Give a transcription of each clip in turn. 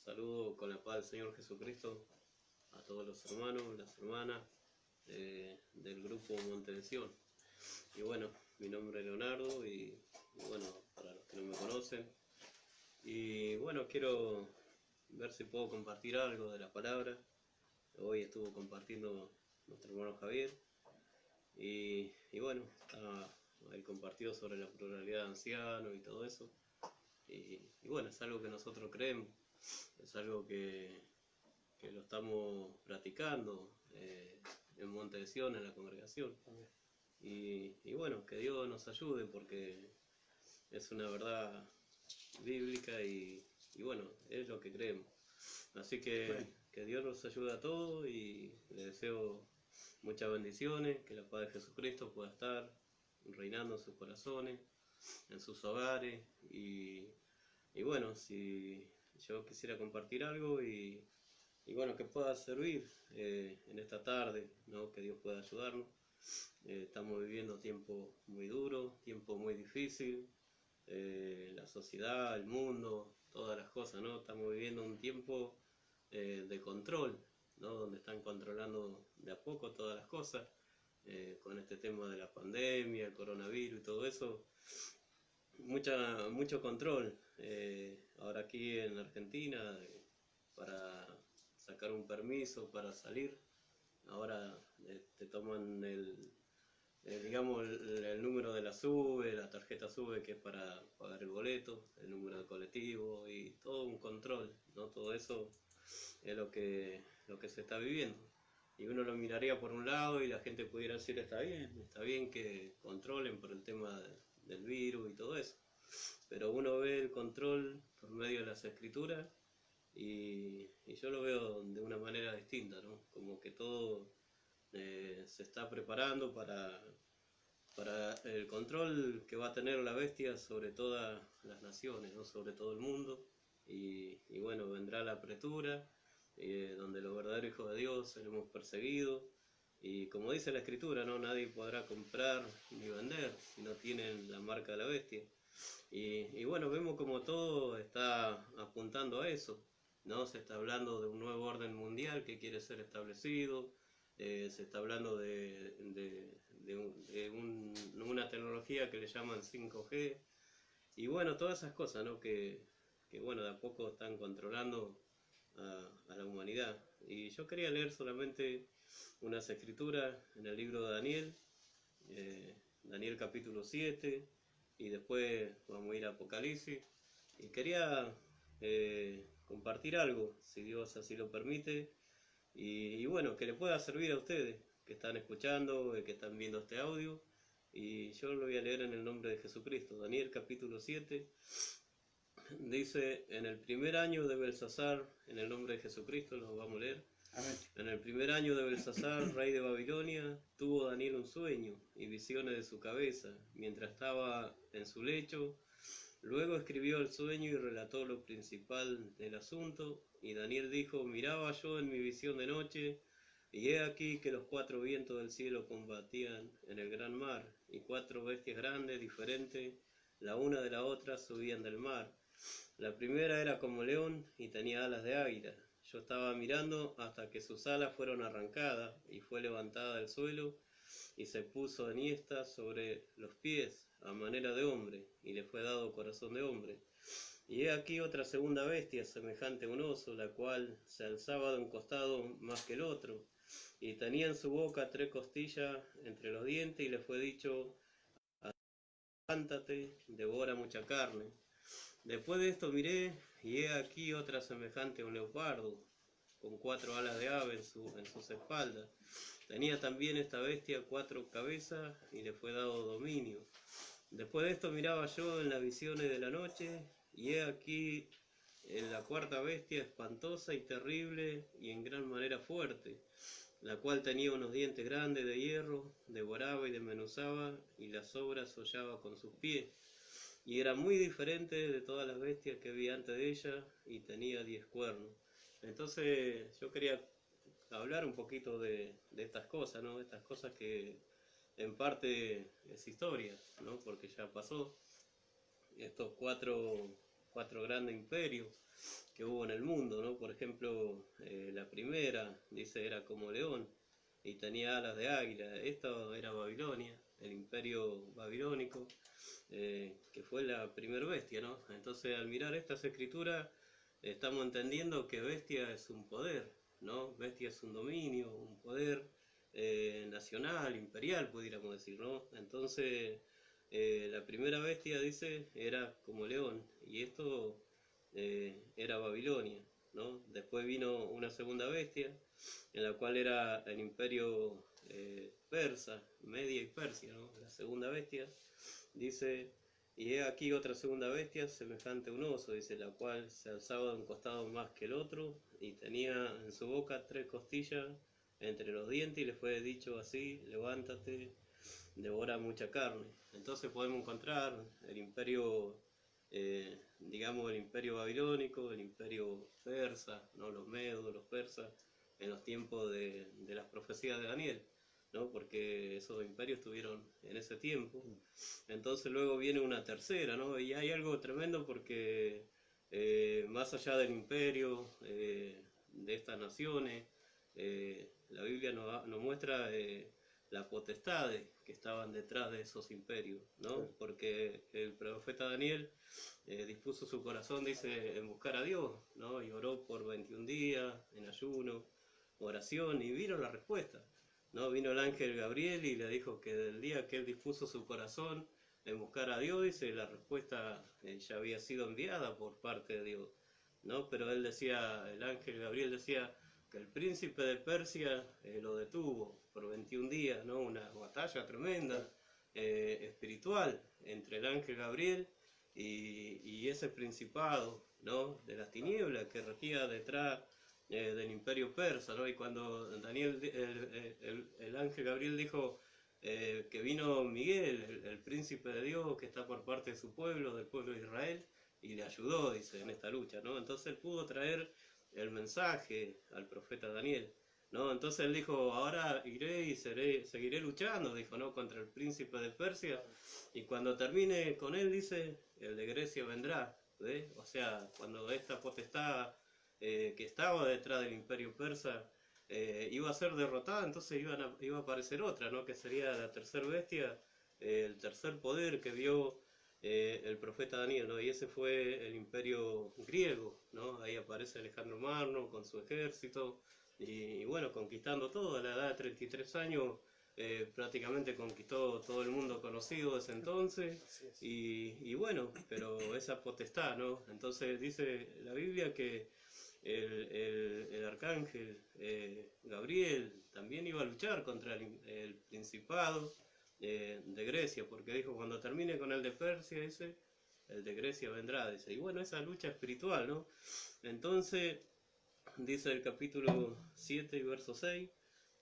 Saludo con la paz del Señor Jesucristo a todos los hermanos, las hermanas del grupo Montensión. Y bueno, mi nombre es Leonardo y bueno, para los que no me conocen. Y bueno, quiero ver si puedo compartir algo de la palabra. Hoy estuvo compartiendo nuestro hermano Javier. Y bueno, ahí compartido sobre la pluralidad de ancianos y todo eso. Y bueno, es algo que nosotros creemos, es algo que lo estamos practicando en Monte de Sion, en la congregación. Y bueno, que Dios nos ayude porque es una verdad bíblica y bueno, es lo que creemos. Así que Dios nos ayude a todos y le deseo muchas bendiciones, que la paz de Jesucristo pueda estar reinando en sus corazones, en sus hogares y bueno, si yo quisiera compartir algo y bueno, que pueda servir en esta tarde, ¿no? Que Dios pueda ayudarnos. Estamos viviendo tiempos muy duros, tiempos muy difíciles, la sociedad, el mundo, todas las cosas, ¿no? Estamos viviendo un tiempo de control, ¿no? Donde están controlando de a poco todas las cosas, con este tema de la pandemia, el coronavirus y todo eso. Mucho control. Ahora aquí en Argentina, para sacar un permiso para salir, ahora te toman digamos el número de la SUBE, la tarjeta SUBE, que es para pagar el boleto, el número de colectivo y todo un control, ¿no? Todo eso es lo que se está viviendo. Y uno lo miraría por un lado y la gente pudiera decir está bien que controlen por el tema del virus y todo eso. Pero uno ve el control por medio de las escrituras y yo lo veo de una manera distinta, ¿no? Como que todo se está preparando para el control que va a tener la bestia sobre todas las naciones, ¿no? Sobre todo el mundo. Y bueno, vendrá la apretura, donde los verdaderos hijos de Dios seremos perseguidos. Y como dice la escritura, ¿no? Nadie podrá comprar ni vender si no tienen la marca de la bestia. Y bueno, vemos como todo está apuntando a eso, ¿no? Se está hablando de un nuevo orden mundial que quiere ser establecido, se está hablando de una tecnología que le llaman 5G, y bueno, todas esas cosas, ¿no? Que bueno, de a poco están controlando a la humanidad. Y yo quería leer solamente unas escrituras en el libro de Daniel, Daniel capítulo 7, y después vamos a ir a Apocalipsis. Y quería compartir algo, si Dios así lo permite, y bueno, que le pueda servir a ustedes que están escuchando, que están viendo este audio. Y yo lo voy a leer en el nombre de Jesucristo. Daniel capítulo 7 dice: en el primer año de Belsasar, en el nombre de Jesucristo lo vamos a leer. Amén. En el primer año de Belsasar, rey de Babilonia, tuvo Daniel un sueño y visiones de su cabeza, mientras estaba en su lecho. Luego escribió el sueño y relató lo principal del asunto. Y Daniel dijo: miraba yo en mi visión de noche, y he aquí que los 4 vientos del cielo combatían en el gran mar, y 4 bestias grandes, diferentes la una de la otra, subían del mar. La primera era como león y tenía alas de águila. Yo estaba mirando hasta que sus alas fueron arrancadas y fue levantada del suelo y se puso enhiesta sobre los pies a manera de hombre, y le fue dado corazón de hombre. Y he aquí otra segunda bestia, semejante a un oso, la cual se alzaba de un costado más que el otro, y tenía en su boca 3 costillas entre los dientes, y le fue dicho: levántate, devora mucha carne. Después de esto miré, y he aquí otra semejante a un leopardo, con 4 alas de ave en sus espaldas. Tenía también esta bestia 4 cabezas, y le fue dado dominio. Después de esto miraba yo en las visiones de la noche, y he aquí en la 4ª bestia, espantosa y terrible, y en gran manera fuerte, la cual tenía unos dientes grandes de hierro, devoraba y desmenuzaba, y las obras hollaba con sus pies. Y era muy diferente de todas las bestias que vi antes de ella, y tenía 10 cuernos. Entonces yo quería hablar un poquito de estas cosas, ¿no? Estas cosas que en parte es historia, ¿no? Porque ya pasó. Estos 4 cuatro grandes imperios que hubo en el mundo, ¿no? Por ejemplo, la primera, dice, era como león y tenía alas de águila. Esto era Babilonia, el imperio babilónico, que fue la primer bestia, ¿no? Entonces, al mirar estas escrituras, estamos entendiendo que bestia es un poder, ¿no? Bestia es un dominio, un poder nacional, imperial, pudiéramos decir, ¿no? Entonces, la primera bestia, dice, era como león, y esto era Babilonia, ¿no? Después vino una segunda bestia, en la cual era el imperio persa, Media y Persia, ¿no? La segunda bestia, dice, y he aquí otra segunda bestia, semejante a un oso, dice, la cual se alzaba de un costado más que el otro, y tenía en su boca 3 costillas entre los dientes, y le fue dicho así, levántate, devora mucha carne. Entonces podemos encontrar el imperio, digamos, el imperio babilónico, el imperio persa, ¿no? Los medos, los persas, en los tiempos de las profecías de Daniel, ¿no? Porque esos imperios estuvieron en ese tiempo. Entonces luego viene una tercera, ¿no? Y hay algo tremendo porque más allá del imperio, de estas naciones, la Biblia nos muestra las potestades que estaban detrás de esos imperios, ¿no? Porque el profeta Daniel dispuso su corazón, dice, en buscar a Dios, ¿no? Y oró por 21 días, en ayuno, oración, y vino la respuesta, ¿no? Vino el ángel Gabriel y le dijo que del día que él dispuso su corazón en buscar a Dios, dice, la respuesta ya había sido enviada por parte de Dios, ¿no? Pero él decía, el ángel Gabriel decía que el príncipe de Persia lo detuvo por 21 días, ¿no? Una batalla tremenda, espiritual, entre el ángel Gabriel y ese principado, ¿no? De las tinieblas que regía detrás del imperio persa, ¿no? Y cuando Daniel, el ángel Gabriel dijo que vino Miguel, el príncipe de Dios, que está por parte de su pueblo, del pueblo de Israel, y le ayudó, dice, en esta lucha, ¿no? Entonces él pudo traer el mensaje al profeta Daniel, ¿no? Entonces él dijo, ahora iré y seguiré luchando, dijo, ¿no? Contra el príncipe de Persia, y cuando termine con él, dice, el de Grecia vendrá, ¿ves? O sea, cuando esta potestad que estaba detrás del imperio persa iba a ser derrotada, entonces iba a aparecer otra, ¿no? Que sería la tercera bestia, el tercer poder que vio el profeta Daniel, ¿no? Y ese fue el imperio griego, ¿no? Ahí aparece Alejandro Magno con su ejército y bueno, conquistando todo. A la edad de 33 años prácticamente conquistó todo el mundo conocido desde entonces y bueno, pero esa potestad, ¿no? Entonces dice la Biblia que el arcángel Gabriel también iba a luchar contra el principado de Grecia, porque dijo, cuando termine con el de Persia, dice, el de Grecia vendrá, dice. Y bueno, esa lucha espiritual, ¿no? Entonces, dice el capítulo 7 y verso 6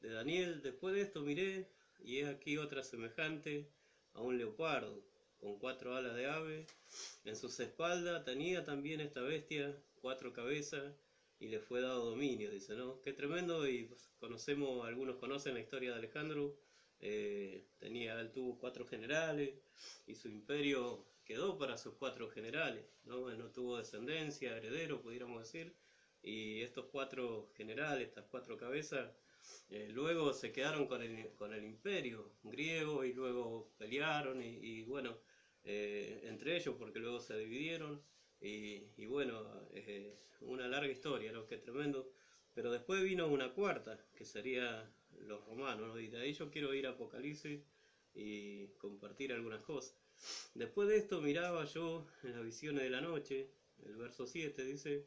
de Daniel, después de esto miré, y es aquí otra semejante a un leopardo, con 4 alas de ave, en sus espaldas tenía también esta bestia 4 cabezas, y le fue dado dominio, dice, ¿no? Qué tremendo, y algunos conocen la historia de Alejandro, él tuvo 4 generales, y su imperio quedó para sus 4 generales, ¿no? Él no tuvo descendencia, heredero, pudiéramos decir, y estos 4 generales, estas 4 cabezas, luego se quedaron con el imperio griego, y luego pelearon, y bueno, entre ellos, porque luego se dividieron, y bueno, una larga historia, ¿no? Qué tremendo. Pero después vino una cuarta, que sería los romanos, ¿no? Y de ahí yo quiero ir a Apocalipsis y compartir algunas cosas. Después de esto miraba yo en las visiones de la noche, el verso 7 dice,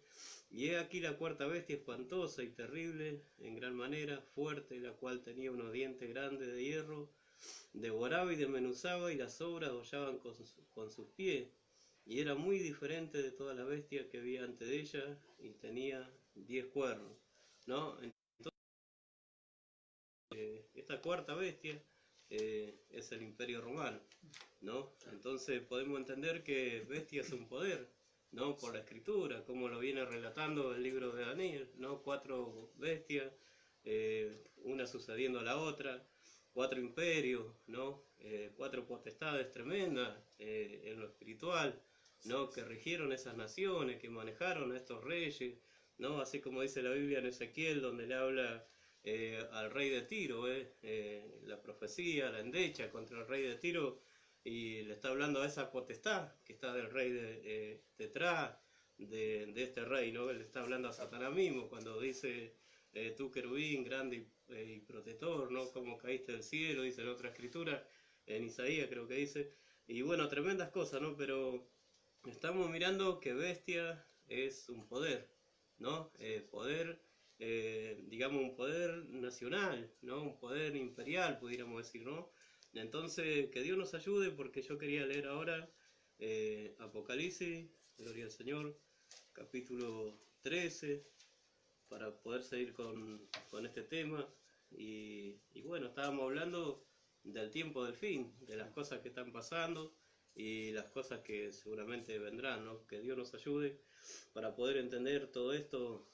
y he aquí la cuarta bestia espantosa y terrible, en gran manera, fuerte, la cual tenía unos dientes grandes de hierro, devoraba y desmenuzaba, y las sobras hollaban con sus pies, y era muy diferente de todas las bestias que había ante de ella, y tenía 10 cuernos, ¿no? Entonces, esta cuarta bestia es el imperio romano, ¿no? Entonces podemos entender que bestia es un poder, ¿no? Por la escritura, como lo viene relatando el libro de Daniel, ¿no? 4 bestias, una sucediendo a la otra, 4 imperios, ¿no? 4 potestades tremendas en lo espiritual, ¿no? Que rigieron esas naciones, que manejaron a estos reyes, ¿no? Así como dice la Biblia en Ezequiel, donde le habla al rey de Tiro, la profecía, la endecha contra el rey de Tiro, y le está hablando a esa potestad que está del rey detrás de este rey, ¿no? Le está hablando a Satanás mismo cuando dice, tú querubín, grande y protector, ¿no? Como caíste del cielo, dice en otra escritura, en Isaías creo que dice, y bueno, tremendas cosas, ¿no? Pero estamos mirando que bestia es un poder, ¿no? Poder, digamos, un poder nacional, ¿no? Un poder imperial, pudiéramos decir, ¿no? Entonces, que Dios nos ayude, porque yo quería leer ahora Apocalipsis, gloria al Señor, capítulo 13, para poder seguir con este tema. Y bueno, estábamos hablando del tiempo del fin, de las cosas que están pasando y las cosas que seguramente vendrán, ¿no? Que Dios nos ayude para poder entender todo esto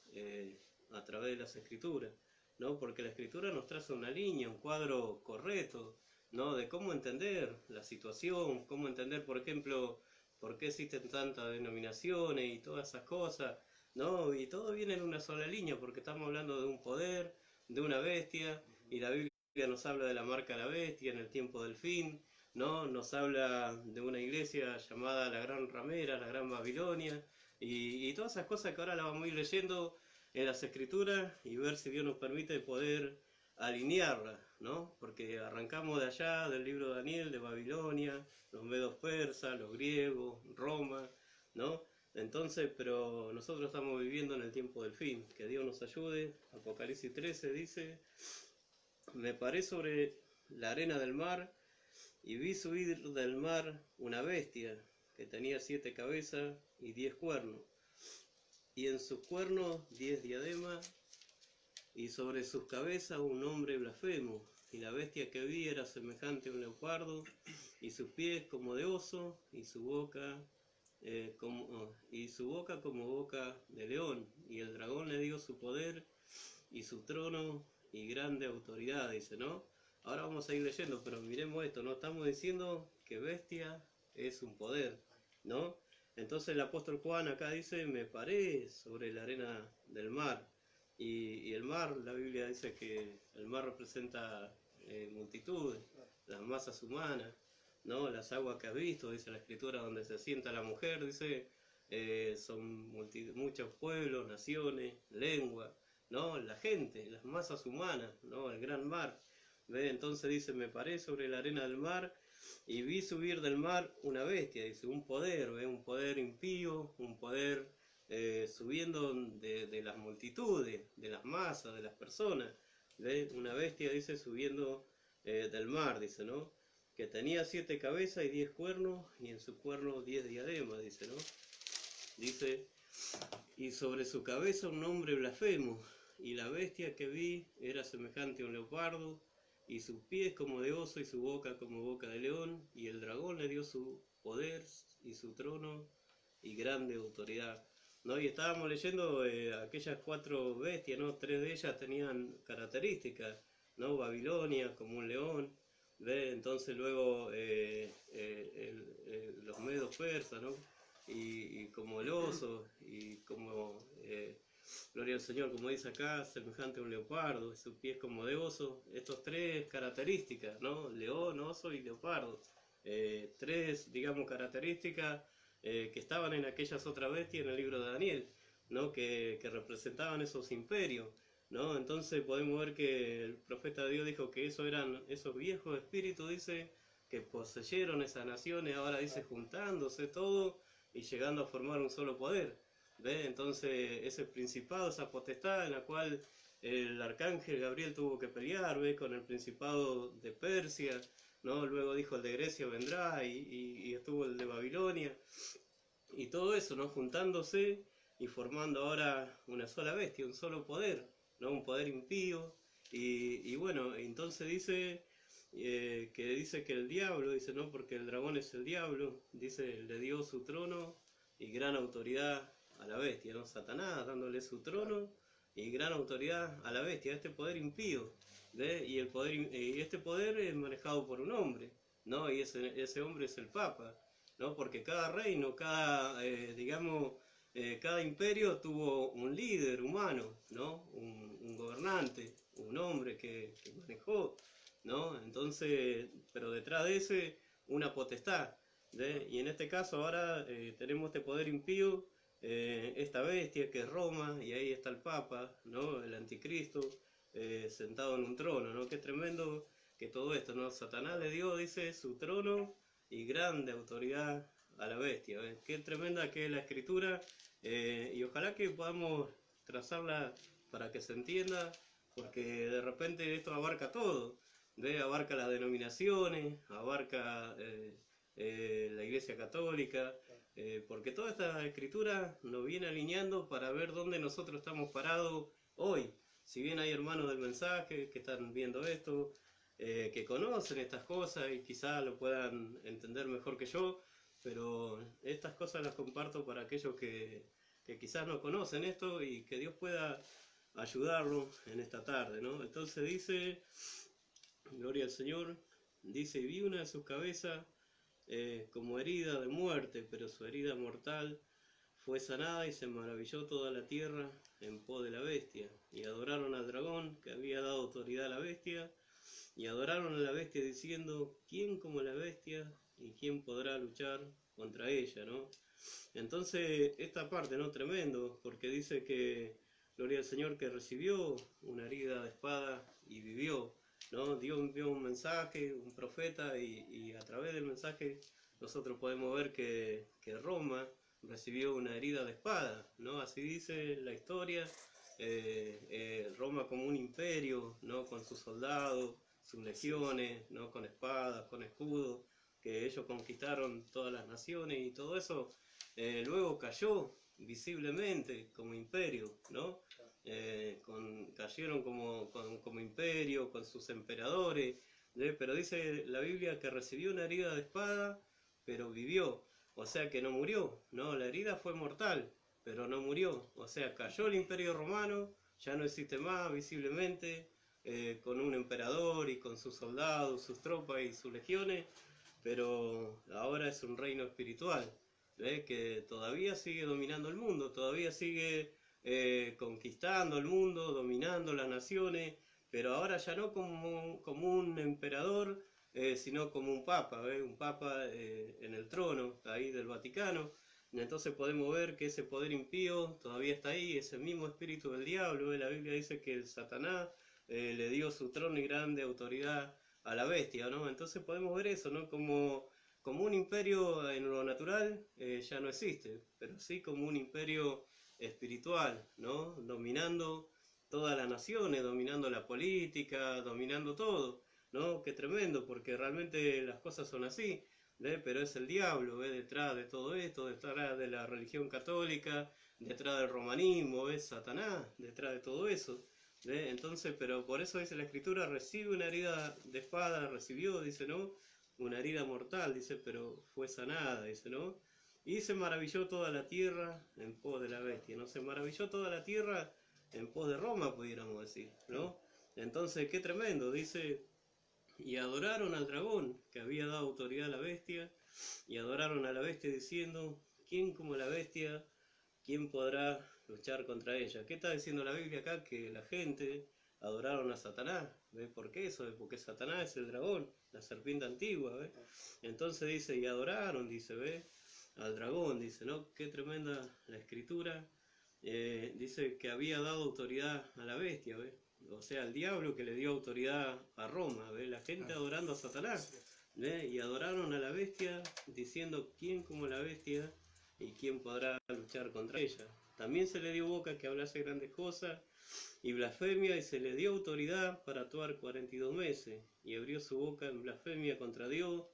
a través de las escrituras, ¿no? Porque la escritura nos traza una línea, un cuadro correcto, ¿no? De cómo entender la situación, cómo entender, por ejemplo, por qué existen tantas denominaciones y todas esas cosas, ¿no? Y todo viene en una sola línea, porque estamos hablando de un poder, de una bestia, y la Biblia nos habla de la marca de la bestia en el tiempo del fin, ¿no? Nos habla de una iglesia llamada la Gran Ramera, la Gran Babilonia, y todas esas cosas que ahora las vamos a ir leyendo en las escrituras y ver si Dios nos permite poder alinearlas, ¿no? Porque arrancamos de allá, del libro de Daniel, de Babilonia, los medos persas, los griegos, Roma, ¿no? Entonces, pero nosotros estamos viviendo en el tiempo del fin, que Dios nos ayude. Apocalipsis 13 dice, me paré sobre la arena del mar y vi subir del mar una bestia que tenía 7 cabezas y 10 cuernos, y en sus cuernos 10 diademas, y sobre sus cabezas un hombre blasfemo, y la bestia que vi era semejante a un leopardo, y sus pies como de oso, y su boca como boca de león, y el dragón le dio su poder y su trono y grande autoridad, dice, ¿no? Ahora vamos a ir leyendo, pero miremos esto, ¿no? Estamos diciendo que bestia es un poder, ¿no? Entonces el apóstol Juan acá dice, me paré sobre la arena del mar. Y el mar, la Biblia dice que el mar representa multitudes, las masas humanas, ¿no? Las aguas que has visto, dice la escritura, donde se sienta la mujer, dice, son muchos pueblos, naciones, lenguas, ¿no? La gente, las masas humanas, ¿no? El gran mar. ¿Ve? Entonces dice, me paré sobre la arena del mar y vi subir del mar una bestia, dice, un poder, ¿ve? Un poder impío, un poder subiendo de las multitudes, de las masas, de las personas. ¿Ve? Una bestia, dice, subiendo del mar, dice, ¿no? Que tenía 7 cabezas y 10 cuernos, y en sus cuernos 10 diademas, dice, ¿no? Dice, y sobre su cabeza un nombre blasfemo, y la bestia que vi era semejante a un leopardo, y sus pies como de oso, y su boca como boca de león, y el dragón le dio su poder y su trono y grande autoridad. ¿No? Y estábamos leyendo aquellas 4 bestias, ¿no? 3 de ellas tenían características, ¿no? Babilonia como un león, ¿ve? Entonces luego los medos persas, ¿no? Y como el oso, y como, gloria al Señor, como dice acá, semejante a un leopardo, sus pies como de oso, estos 3 características, ¿no? León, oso y leopardo. 3, digamos, características que estaban en aquellas otras bestias en el libro de Daniel, ¿no? Que representaban esos imperios, ¿no? Entonces podemos ver que el profeta de Dios dijo que esos eran esos viejos espíritus, dice, que poseyeron esas naciones, ahora dice juntándose todo y llegando a formar un solo poder. ¿Ve? Entonces ese principado, esa potestad en la cual el arcángel Gabriel tuvo que pelear, ¿ve? Con el principado de Persia, ¿no? Luego dijo el de Grecia vendrá y estuvo el de Babilonia, y todo eso, ¿no? Juntándose y formando ahora una sola bestia, un solo poder, ¿no? Un poder impío. Y bueno, entonces dice que el diablo, dice, ¿no? Porque el dragón es el diablo, dice, le dio su trono y gran autoridad a la bestia, ¿no? Satanás dándole su trono y gran autoridad a la bestia, a este poder impío, ¿ve? Y este poder es manejado por un hombre, ¿no? Y ese hombre es el Papa, ¿no? Porque cada reino, cada imperio tuvo un líder humano, ¿no? Un gobernante, un hombre que manejó, ¿no? Entonces, pero detrás de ese, una potestad, ¿ve? Y en este caso ahora tenemos este poder impío, esta bestia que es Roma, y ahí está el Papa, ¿no? El anticristo, sentado en un trono, ¿no? Qué tremendo que todo esto, ¿no? Satanás le dio, dice, su trono y grande autoridad a la bestia, ¿ves? Qué tremenda que es la escritura, y ojalá que podamos trazarla para que se entienda, porque de repente esto abarca todo, ¿ves? Abarca las denominaciones, abarca la Iglesia Católica, porque toda esta escritura nos viene alineando para ver dónde nosotros estamos parados hoy. Si bien hay hermanos del mensaje que están viendo esto, que conocen estas cosas y quizás lo puedan entender mejor que yo, pero estas cosas las comparto para aquellos que quizás no conocen esto y que Dios pueda ayudarlos en esta tarde, ¿no? Entonces dice, gloria al Señor, dice, y vi una de sus cabezas como herida de muerte, pero su herida mortal fue sanada y se maravilló toda la tierra en pos de la bestia. Y adoraron al dragón que había dado autoridad a la bestia, y adoraron a la bestia diciendo, ¿quién como la bestia y quién podrá luchar contra ella, ¿no? Entonces, esta parte, ¿no? Tremendo, porque dice que, gloria al Señor, que recibió una herida de espada y vivió, ¿no? Dios envió un mensaje, un profeta, y a través del mensaje nosotros podemos ver que Roma recibió una herida de espada, ¿no? Así dice la historia, Roma como un imperio, ¿no? Con sus soldados, sus legiones, ¿no? Con espadas, con escudos, que ellos conquistaron todas las naciones y todo eso, luego cayó visiblemente como imperio, ¿no? Cayeron como imperio, con sus emperadores, pero dice la Biblia que recibió una herida de espada, pero vivió, o sea que no murió, ¿no? La herida fue mortal, pero no murió, o sea, cayó el imperio romano, ya no existe más visiblemente, con un emperador y con sus soldados, sus tropas y sus legiones, pero ahora es un reino espiritual, que todavía sigue dominando el mundo, todavía sigue conquistando el mundo, dominando las naciones, pero ahora ya no como un emperador, sino como un papa, un papa en el trono ahí del Vaticano. Entonces podemos ver que ese poder impío todavía está ahí, ese mismo espíritu del diablo. La Biblia dice que el Satanás le dio su trono y grande autoridad a la bestia, ¿no? Entonces podemos ver eso, ¿no? Como un imperio en lo natural ya no existe, pero sí como un imperio espiritual, ¿no? Dominando todas las naciones, dominando la política, dominando todo, ¿no? Qué tremendo, porque realmente las cosas son así, pero es el diablo, detrás de todo esto, detrás de la religión católica, detrás del romanismo, es Satanás, detrás de todo eso. Entonces, pero por eso dice la escritura, recibe una herida de espada, recibió, dice, ¿no? Una herida mortal, dice, pero fue sanada, dice, ¿no? Y se maravilló toda la tierra en pos de la bestia, ¿no? Se maravilló toda la tierra en pos de Roma, pudiéramos decir, ¿no? Entonces, qué tremendo, dice, y adoraron al dragón que había dado autoridad a la bestia, y adoraron a la bestia diciendo, ¿quién como la bestia? ¿Quién podrá luchar contra ella? ¿Qué está diciendo la Biblia acá? Que la gente adoraron a Satanás. ¿Ves por qué eso? Porque Satanás es el dragón, la serpiente antigua. ¿Ves? Entonces dice, y adoraron, dice, ¿ves? Al dragón, dice, ¿no? Qué tremenda la escritura. Dice que había dado autoridad a la bestia, ¿ves? O sea, al diablo que le dio autoridad a Roma, ¿ves? La gente adorando a Satanás, ¿ves? Y adoraron a la bestia diciendo, ¿quién como la bestia? ¿Y quién podrá luchar contra ella? También se le dio boca que hablase grandes cosas y blasfemia, y se le dio autoridad para actuar 42 meses, y abrió su boca en blasfemia contra Dios,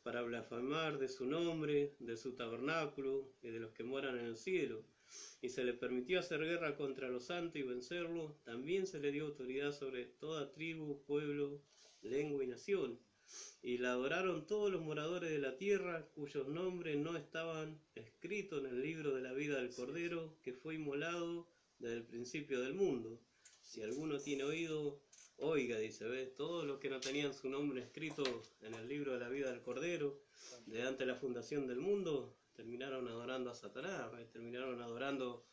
para blasfemar de su nombre, de su tabernáculo y de los que moran en el cielo. Y se le permitió hacer guerra contra los santos y vencerlos. También se le dio autoridad sobre toda tribu, pueblo, lengua y nación. Y la adoraron todos los moradores de la tierra, cuyos nombres no estaban escritos en el libro de la vida del Cordero, que fue inmolado desde el principio del mundo. Si alguno tiene oído, oiga, dice, ¿ve? Todos los que no tenían su nombre escrito en el libro de la vida del Cordero, de antes de la fundación del mundo, terminaron adorando a Satanás, ¿ve? Terminaron adorando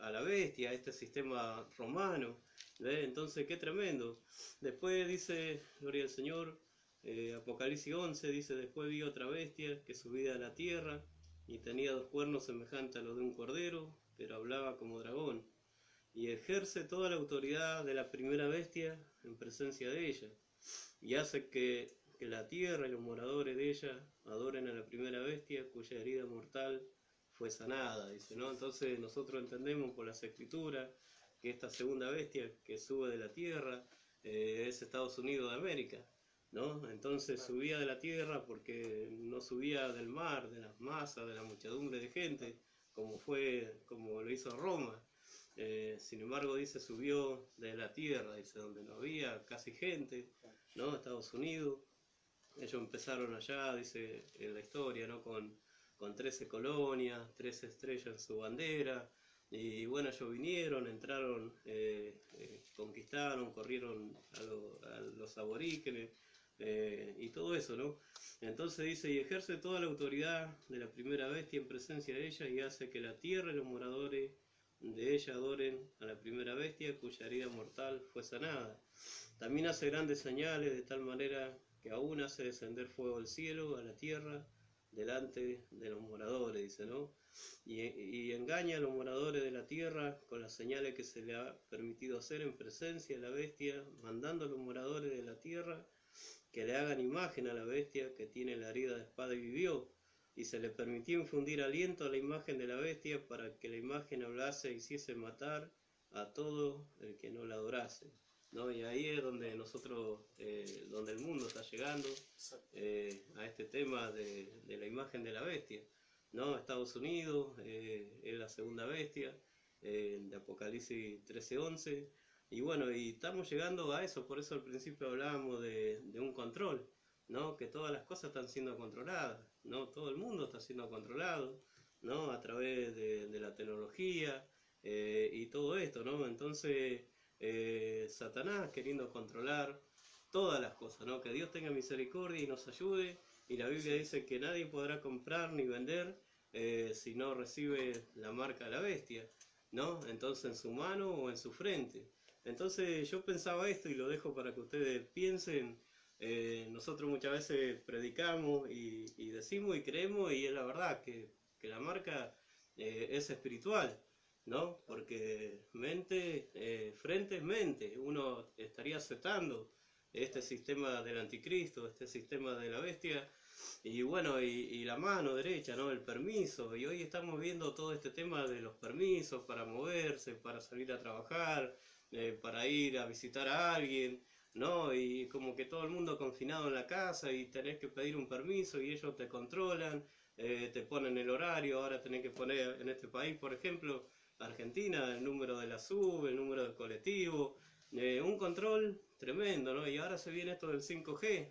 a la bestia, a este sistema romano, ¿ve? Entonces, qué tremendo. Después dice, gloria al Señor, Apocalipsis 11 dice, después vi otra bestia que subía a la tierra y tenía 2 cuernos semejantes a los de un cordero, pero hablaba como dragón, y ejerce toda la autoridad de la primera bestia en presencia de ella, y hace que la tierra y los moradores de ella adoren a la primera bestia cuya herida mortal fue sanada, dice, ¿no? Entonces nosotros entendemos por las escrituras que esta segunda bestia que sube de la tierra es Estados Unidos de América, ¿no? Entonces subía de la tierra porque no subía del mar, de las masas, de la muchedumbre de gente, como lo hizo Roma. Sin embargo, dice, subió de la tierra, dice, donde no había casi gente, ¿no? Estados Unidos. Ellos empezaron allá, dice, en la historia, ¿no? Con 13 colonias, 13 estrellas en su bandera. Y bueno, ellos vinieron, entraron, conquistaron, corrieron a los aborígenes y todo eso, ¿no? Entonces dice, y ejerce toda la autoridad de la primera bestia en presencia de ella y hace que la tierra y los moradores de ella adoren a la primera bestia cuya herida mortal fue sanada. También hace grandes señales de tal manera que aún hace descender fuego del cielo a la tierra delante de los moradores, dice, ¿no? Y engaña a los moradores de la tierra con las señales que se le ha permitido hacer en presencia de la bestia, mandando a los moradores de la tierra que le hagan imagen a la bestia que tiene la herida de espada y vivió, y se le permitió infundir aliento a la imagen de la bestia para que la imagen hablase e hiciese matar a todo el que no la adorase, ¿no? Y ahí es donde nosotros, donde el mundo está llegando a este tema de la imagen de la bestia, ¿no? Estados Unidos es la segunda bestia de Apocalipsis 13:11. Y bueno, y estamos llegando a eso, por eso al principio hablábamos de un control, ¿no? Que todas las cosas están siendo controladas, ¿no? Todo el mundo está siendo controlado, ¿no? A través de la tecnología y todo esto, ¿no? Entonces, Satanás queriendo controlar todas las cosas, ¿no? Que Dios tenga misericordia y nos ayude. Y la Biblia dice que nadie podrá comprar ni vender si no recibe la marca de la bestia, ¿no? Entonces en su mano o en su frente. Entonces yo pensaba esto y lo dejo para que ustedes piensen. Nosotros muchas veces predicamos y decimos y creemos, y es la verdad que la marca es espiritual, ¿no? Porque mente, frente es mente. Uno estaría aceptando este sistema del anticristo, este sistema de la bestia, y bueno, y la mano derecha, ¿no? El permiso. Y hoy estamos viendo todo este tema de los permisos para moverse, para salir a trabajar, para ir a visitar a alguien, ¿no? Y como que todo el mundo confinado en la casa y tenés que pedir un permiso y ellos te controlan, te ponen el horario. Ahora tenés que poner en este país, por ejemplo, Argentina, el número de la SUB, el número del colectivo, un control tremendo, ¿no? Y ahora se viene esto del 5G,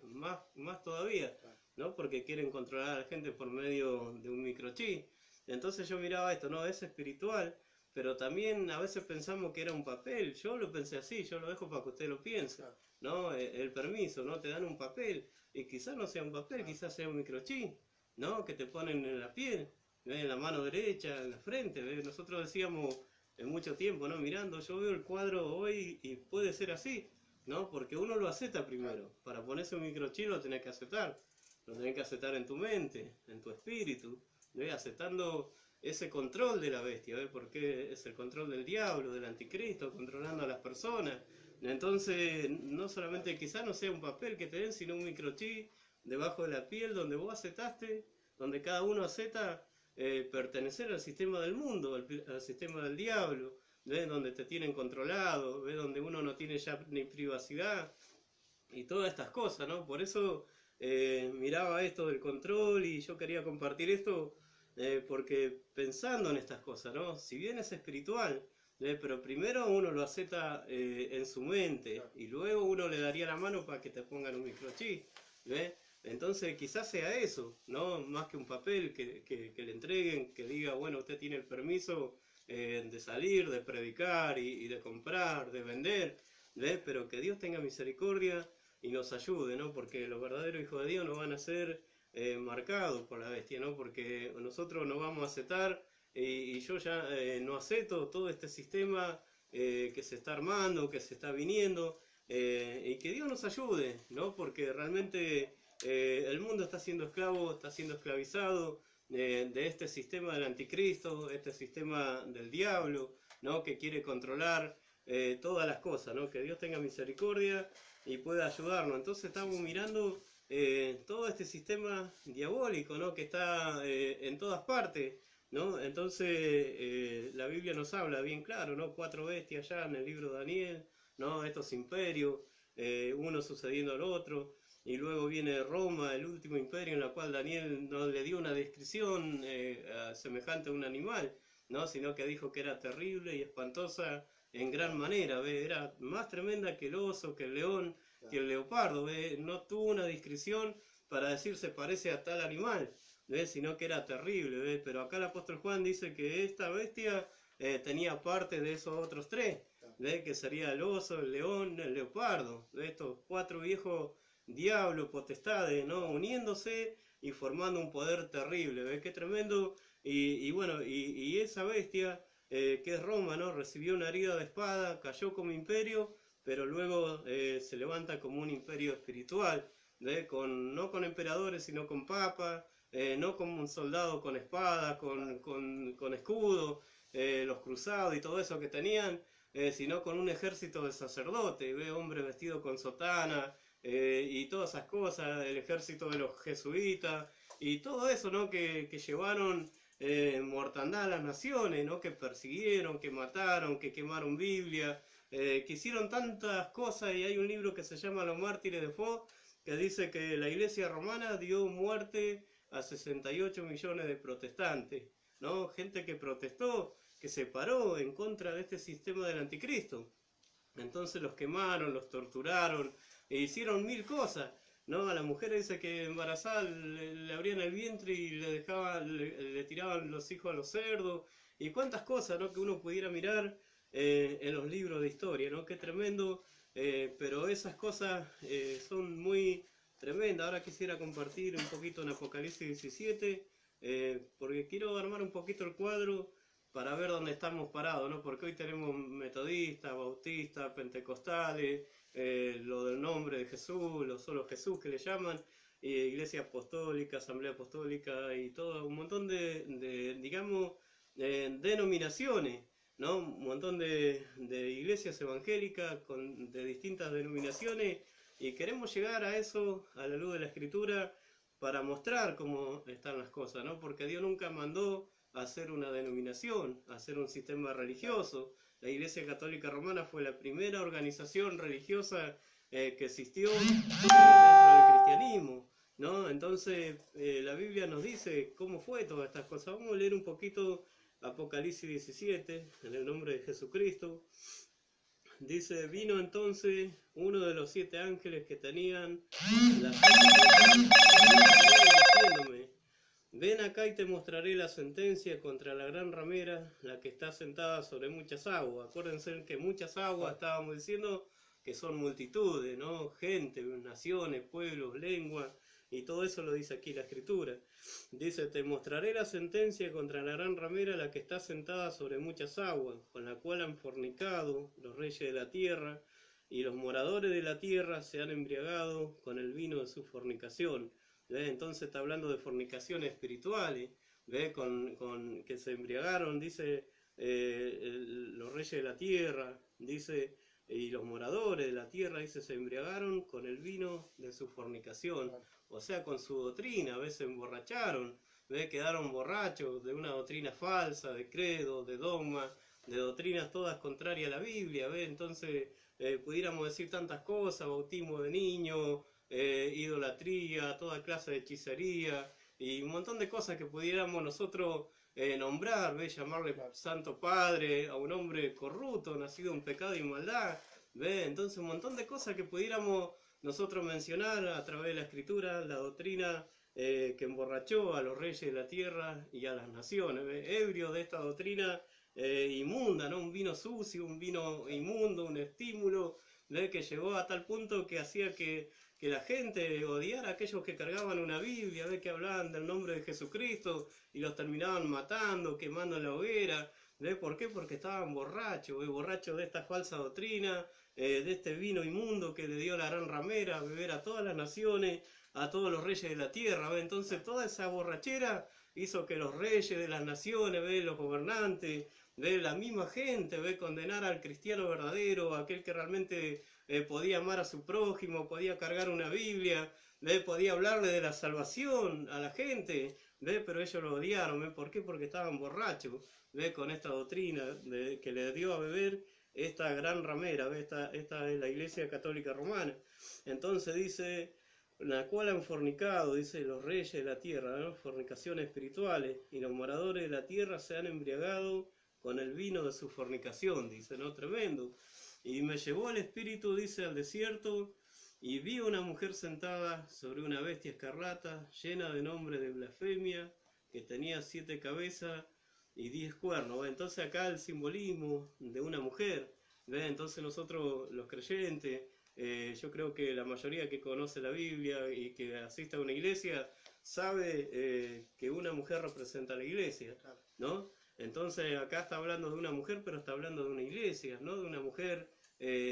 más todavía, ¿no? Porque quieren controlar a la gente por medio de un microchip. Entonces yo miraba esto, ¿no? Es espiritual, pero también a veces pensamos que era un papel. Yo lo pensé así, yo lo dejo para que usted lo piense, ¿no? El permiso, ¿no? Te dan un papel, y quizás no sea un papel, quizás sea un microchip, ¿no? Que te ponen en la piel, en la mano derecha, en la frente, ¿ves? Nosotros decíamos en mucho tiempo, ¿no? Mirando, yo veo el cuadro hoy y puede ser así, ¿no? Porque uno lo acepta primero. Para ponerse un microchip lo tenés que aceptar. Lo tenés que aceptar en tu mente, en tu espíritu, ¿ves? Aceptando ese control de la bestia, ¿ves? Porque es el control del diablo, del anticristo, controlando a las personas. Entonces, no solamente quizás no sea un papel que te den, sino un microchip debajo de la piel donde vos aceptaste, donde cada uno acepta pertenecer al sistema del mundo, al sistema del diablo, ¿ves? Donde te tienen controlado, ¿ves? Donde uno no tiene ya ni privacidad y todas estas cosas, ¿no? Por eso miraba esto del control y yo quería compartir esto porque pensando en estas cosas, ¿no? Si bien es espiritual, pero primero uno lo acepta en su mente y luego uno le daría la mano para que te pongan un microchip, ¿ves? Entonces quizás sea eso, ¿no? Más que un papel que le entreguen, que diga, bueno, usted tiene el permiso de salir, de predicar y de comprar, de vender, ¿ves? Pero que Dios tenga misericordia y nos ayude, ¿no? Porque los verdaderos hijos de Dios no van a ser marcados por la bestia, ¿no? Porque nosotros nos vamos a aceptar y yo ya no acepto todo este sistema que se está armando, que se está viniendo, y que Dios nos ayude, ¿no? Porque realmente el mundo está siendo esclavo, está siendo esclavizado de este sistema del anticristo, este sistema del diablo, ¿no? Que quiere controlar todas las cosas, ¿no? Que Dios tenga misericordia y pueda ayudarnos. Entonces estamos mirando todo este sistema diabólico, ¿no? Que está en todas partes, ¿no? Entonces la Biblia nos habla bien claro, ¿no? 4 bestias ya en el libro de Daniel, ¿no? Estos imperios, uno sucediendo al otro, y luego viene Roma, el último imperio, en la cual Daniel no le dio una descripción semejante a un animal, ¿no? Sino que dijo que era terrible y espantosa en gran manera, ¿ve? Era más tremenda que el oso, que el león, que el leopardo, ¿ve? No tuvo una descripción para decir se parece a tal animal, ¿ve? Sino que era terrible, ¿ve? Pero acá el apóstol Juan dice que esta bestia tenía parte de esos otros 3, ¿ve? Que sería el oso, el león, el leopardo, ¿ve? Estos 4 viejos diablos, potestades, ¿no? Uniéndose y formando un poder terrible, ¿ves? Qué tremendo. Y bueno, y esa bestia, que es Roma, ¿no? Recibió una herida de espada, cayó como imperio, pero luego se levanta como un imperio espiritual, ¿ves? No con emperadores, sino con papas, no como un soldado con espada, con escudo, los cruzados y todo eso que tenían, sino con un ejército de sacerdotes, ¿ves? Hombre vestido con sotana, y todas esas cosas, el ejército de los jesuitas y todo eso, ¿no? Que llevaron mortandad a las naciones, ¿no? Que persiguieron, que mataron, que quemaron Biblia, que hicieron tantas cosas, y hay un libro que se llama Los Mártires de Fox, que dice que la iglesia romana dio muerte a 68 millones de protestantes, ¿no? Gente que protestó, que se paró en contra de este sistema del anticristo. Entonces los quemaron, los torturaron, e hicieron 1000 cosas, ¿no? A la mujer dice que embarazada le abrían el vientre y le tiraban los hijos a los cerdos, y cuántas cosas, ¿no? Que uno pudiera mirar en los libros de historia, ¿no? Qué tremendo, pero esas cosas son muy tremendas. Ahora quisiera compartir un poquito en Apocalipsis 17, porque quiero armar un poquito el cuadro para ver dónde estamos parados, ¿no? Porque hoy tenemos metodistas, bautistas, pentecostales, lo del nombre de Jesús, lo solo Jesús que le llaman, iglesia apostólica, asamblea apostólica y todo, un montón de digamos, denominaciones, ¿no? Un montón de iglesias evangélicas de distintas denominaciones, y queremos llegar a eso, a la luz de la Escritura, para mostrar cómo están las cosas, ¿no? Porque Dios nunca mandó a hacer una denominación, a hacer un sistema religioso. La Iglesia Católica Romana fue la primera organización religiosa que existió dentro del cristianismo, ¿no? Entonces la Biblia nos dice cómo fue todas estas cosas. Vamos a leer un poquito Apocalipsis 17, en el nombre de Jesucristo. Dice, vino entonces uno de los 7 ángeles que tenían las 7 diciéndome, ven acá y te mostraré la sentencia contra la gran ramera, la que está sentada sobre muchas aguas. Acuérdense que muchas aguas, estábamos diciendo que son multitudes, ¿no? Gente, naciones, pueblos, lenguas, y todo eso lo dice aquí la Escritura. Dice, te mostraré la sentencia contra la gran ramera, la que está sentada sobre muchas aguas, con la cual han fornicado los reyes de la tierra, y los moradores de la tierra se han embriagado con el vino de su fornicación. ¿Ves? Entonces está hablando de fornicaciones espirituales, ¿ves? Con que se embriagaron, dice, los reyes de la tierra, dice, y los moradores de la tierra, dice, se embriagaron con el vino de su fornicación, o sea, con su doctrina. A veces se emborracharon, ¿ves? Quedaron borrachos de una doctrina falsa, de credo, de dogma, de doctrinas todas contrarias a la Biblia, ¿ves? Entonces pudiéramos decir tantas cosas, bautismo de niños, idolatría, toda clase de hechicería y un montón de cosas que pudiéramos nosotros nombrar, ¿ves? Llamarle Santo Padre a un hombre corrupto, nacido en pecado y maldad, ¿ves? Entonces un montón de cosas que pudiéramos nosotros mencionar a través de la Escritura, la doctrina que emborrachó a los reyes de la tierra y a las naciones, ¿ves? Ebrio de esta doctrina inmunda, ¿no? Un vino sucio, un vino inmundo, un estímulo ¿ve? Que llegó a tal punto que hacía que la gente odiara a aquellos que cargaban una Biblia, ¿ve? Que hablaban del nombre de Jesucristo y los terminaban matando, quemando en la hoguera. ¿Ve? ¿Por qué? Porque estaban borrachos, ¿ve? Borrachos de esta falsa doctrina, de este vino inmundo que le dio la gran ramera a beber a todas las naciones, a todos los reyes de la tierra. ¿Ve? Entonces toda esa borrachera hizo que los reyes de las naciones, ¿ve? Los gobernantes, ¿ve? La misma gente, ¿ve? Condenar al cristiano verdadero, aquel que realmente podía amar a su prójimo, podía cargar una Biblia, ¿ve? Podía hablarle de la salvación a la gente, ¿ve? Pero ellos lo odiaron, ¿ve? ¿Por qué? Porque estaban borrachos, ¿ve? Con esta doctrina que le dio a beber esta gran ramera, ¿ve? Esta es la Iglesia Católica Romana. Entonces dice, la cual han fornicado, dice, los reyes de la tierra, ¿no? Fornicaciones espirituales, y los moradores de la tierra se han embriagado con el vino de su fornicación, dice, ¿no? Tremendo. Y me llevó el espíritu, dice, al desierto, y vi una mujer sentada sobre una bestia escarlata, llena de nombre de blasfemia, que tenía 7 cabezas y 10 cuernos. ¿Ve? Entonces acá el simbolismo de una mujer, ¿ve? Entonces nosotros los creyentes, yo creo que la mayoría que conoce la Biblia y que asiste a una iglesia, sabe que una mujer representa a la iglesia, ¿no? Entonces acá está hablando de una mujer, pero está hablando de una iglesia, no de una mujer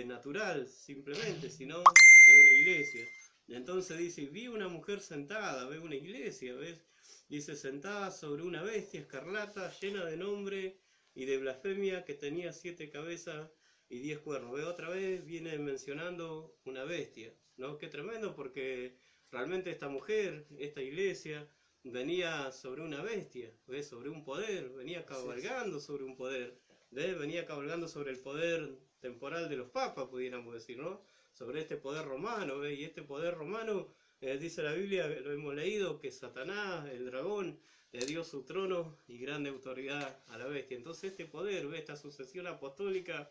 natural simplemente, sino de una iglesia. Entonces dice, vi una mujer sentada, ve una iglesia, ¿ves? Dice, sentada sobre una bestia escarlata, llena de nombre y de blasfemia, que tenía 7 cabezas y 10 cuernos. ¿Ve? Otra vez viene mencionando una bestia, ¿no? Qué tremendo, porque realmente esta mujer, esta iglesia, venía sobre una bestia, ¿ves? Sobre un poder, venía cabalgando sobre un poder, ¿ves? Venía cabalgando sobre el poder temporal de los papas, pudiéramos decir, ¿no? Sobre este poder romano, ¿ves? Y este poder romano, dice la Biblia, lo hemos leído, que Satanás, el dragón, le dio su trono y grande autoridad a la bestia. Entonces este poder, ¿ves? Esta sucesión apostólica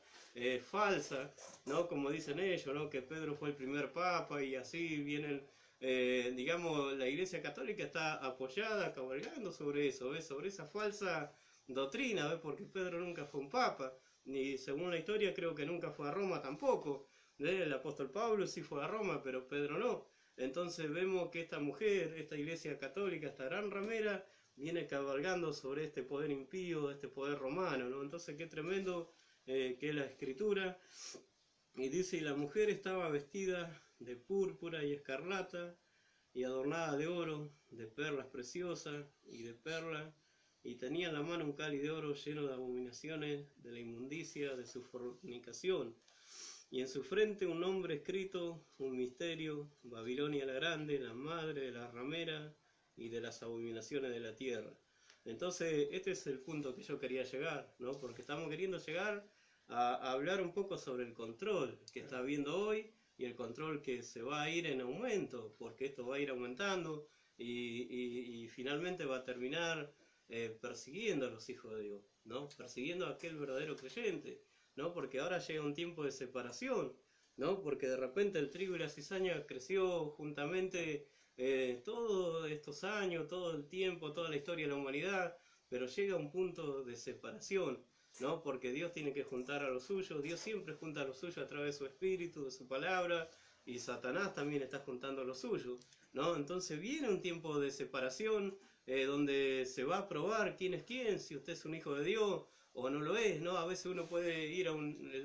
falsa, ¿no? Como dicen ellos, ¿no? Que Pedro fue el primer papa y así vienen... digamos, la Iglesia Católica está apoyada, cabalgando sobre eso, ¿ves? Sobre esa falsa doctrina, ¿ves? Porque Pedro nunca fue un papa, ni según la historia creo que nunca fue a Roma tampoco, ¿ves? El apóstol Pablo sí fue a Roma, pero Pedro no. Entonces vemos que esta mujer, esta Iglesia Católica, esta gran ramera, viene cabalgando sobre este poder impío, este poder romano, ¿no? Entonces qué tremendo que es la Escritura. Y dice, y la mujer estaba vestida de púrpura y escarlata, y adornada de oro, de perlas preciosas y de perlas, y tenía en la mano un cáliz de oro lleno de abominaciones, de la inmundicia de su fornicación. Y en su frente un nombre escrito, un misterio, Babilonia la Grande, la madre de la ramera y de las abominaciones de la tierra. Entonces, este es el punto que yo quería llegar, ¿no? Porque estamos queriendo llegar a hablar un poco sobre el control que está habiendo hoy y el control que se va a ir en aumento, porque esto va a ir aumentando y finalmente va a terminar persiguiendo a los hijos de Dios, ¿no? Persiguiendo a aquel verdadero creyente, ¿no? Porque ahora llega un tiempo de separación, ¿no? Porque de repente el trigo y la cizaña creció juntamente todos estos años, todo el tiempo, toda la historia de la humanidad, pero llega un punto de separación, ¿no? Porque Dios tiene que juntar a los suyos, Dios siempre junta a los suyos a través de su espíritu, de su palabra, y Satanás también está juntando a los suyos, ¿no? Entonces viene un tiempo de separación donde se va a probar quién es quién, si usted es un hijo de Dios o no lo es, ¿no? A veces uno puede ir a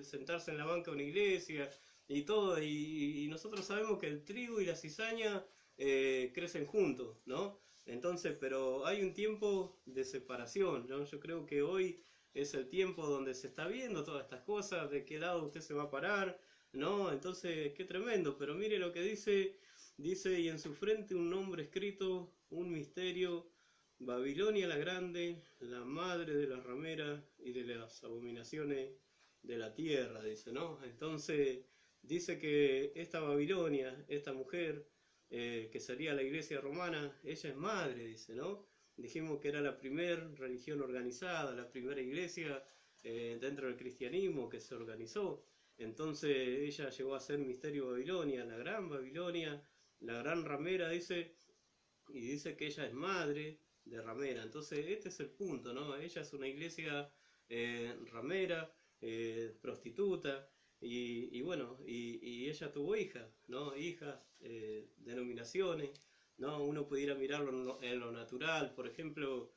sentarse en la banca de una iglesia y todo, y nosotros sabemos que el trigo y la cizaña crecen juntos, ¿no? Entonces, pero hay un tiempo de separación, ¿no? Yo creo que hoy es el tiempo donde se está viendo todas estas cosas, de qué lado usted se va a parar, ¿no? Entonces, qué tremendo, pero mire lo que dice, y en su frente un nombre escrito, un misterio, Babilonia la Grande, la madre de las rameras y de las abominaciones de la tierra, dice, ¿no? Entonces, dice que esta Babilonia, esta mujer, que sería la iglesia romana, ella es madre, dice, ¿no? Dijimos que era la primera religión organizada, la primera iglesia dentro del cristianismo que se organizó. Entonces ella llegó a ser misterio Babilonia, la gran ramera, dice, y dice que ella es madre de ramera. Entonces este es el punto, ¿no? Ella es una iglesia ramera, prostituta, y bueno, y ella tuvo hijas, ¿no? Hijas, denominaciones, ¿no? Uno pudiera mirarlo en lo natural, por ejemplo,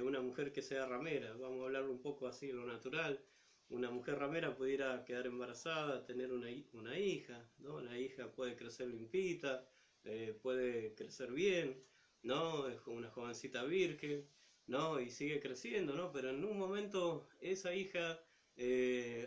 una mujer que sea ramera, vamos a hablar un poco así de lo natural. Una mujer ramera pudiera quedar embarazada, tener una hija, ¿no? La hija puede crecer limpita, puede crecer bien, ¿no? Es como una jovencita virgen, ¿no? Y sigue creciendo, ¿no? Pero en un momento esa hija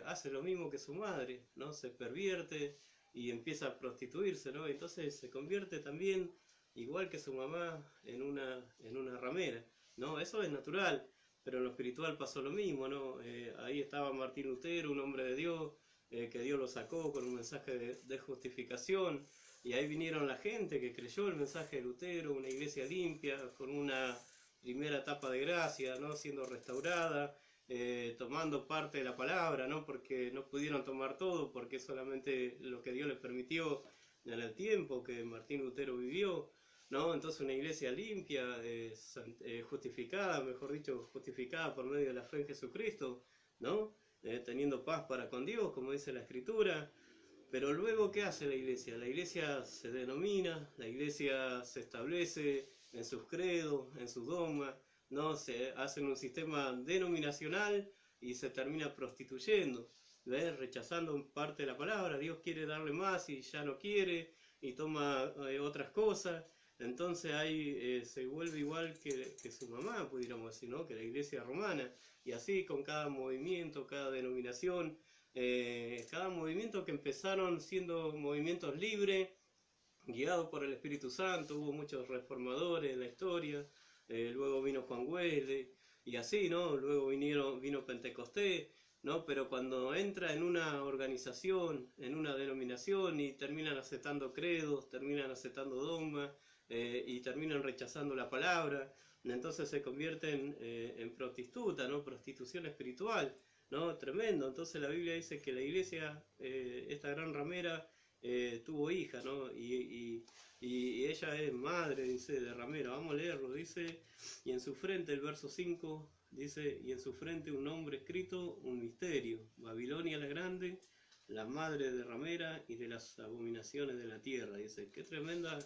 hace lo mismo que su madre, ¿no? Se pervierte y empieza a prostituirse, ¿no? Entonces se convierte también, igual que su mamá, en una ramera, ¿no? Eso es natural, pero en lo espiritual pasó lo mismo, ¿no? Ahí estaba Martín Lutero, un hombre de Dios, que Dios lo sacó con un mensaje de justificación, y ahí vinieron la gente que creyó el mensaje de Lutero, una iglesia limpia, con una primera etapa de gracia, ¿no? Siendo restaurada, tomando parte de la palabra, ¿no? Porque no pudieron tomar todo, porque es solamente lo que Dios les permitió en el tiempo que Martín Lutero vivió, ¿no? Entonces una iglesia limpia, justificada, mejor dicho, justificada por medio de la fe en Jesucristo, ¿no? Teniendo paz para con Dios, como dice la Escritura. Pero luego, ¿qué hace la iglesia? La iglesia se denomina, la iglesia se establece en sus credos, en sus dogmas, ¿no? Se hace un sistema denominacional y se termina prostituyendo, ¿ves? Rechazando parte de la palabra. Dios quiere darle más y ya no quiere y toma otras cosas. Entonces ahí se vuelve igual que su mamá, pudiéramos decir, ¿no? Que la iglesia romana. Y así con cada movimiento, cada denominación, cada movimiento que empezaron siendo movimientos libres, guiados por el Espíritu Santo. Hubo muchos reformadores en la historia, luego vino Juan Wesley, y así, ¿no? Luego vino Pentecostés, ¿no? Pero cuando entra en una organización, en una denominación, y terminan aceptando credos, terminan aceptando dogmas, y terminan rechazando la palabra, entonces se convierten en prostituta, ¿no? Prostitución espiritual, ¿no? Tremendo. Entonces la Biblia dice que la iglesia, esta gran ramera, tuvo hija, ¿no? Y ella es madre, dice, de ramera. Vamos a leerlo, dice, y en su frente, el verso 5, dice, y en su frente un nombre escrito, un misterio, Babilonia la grande, la madre de ramera y de las abominaciones de la tierra. Dice, qué tremenda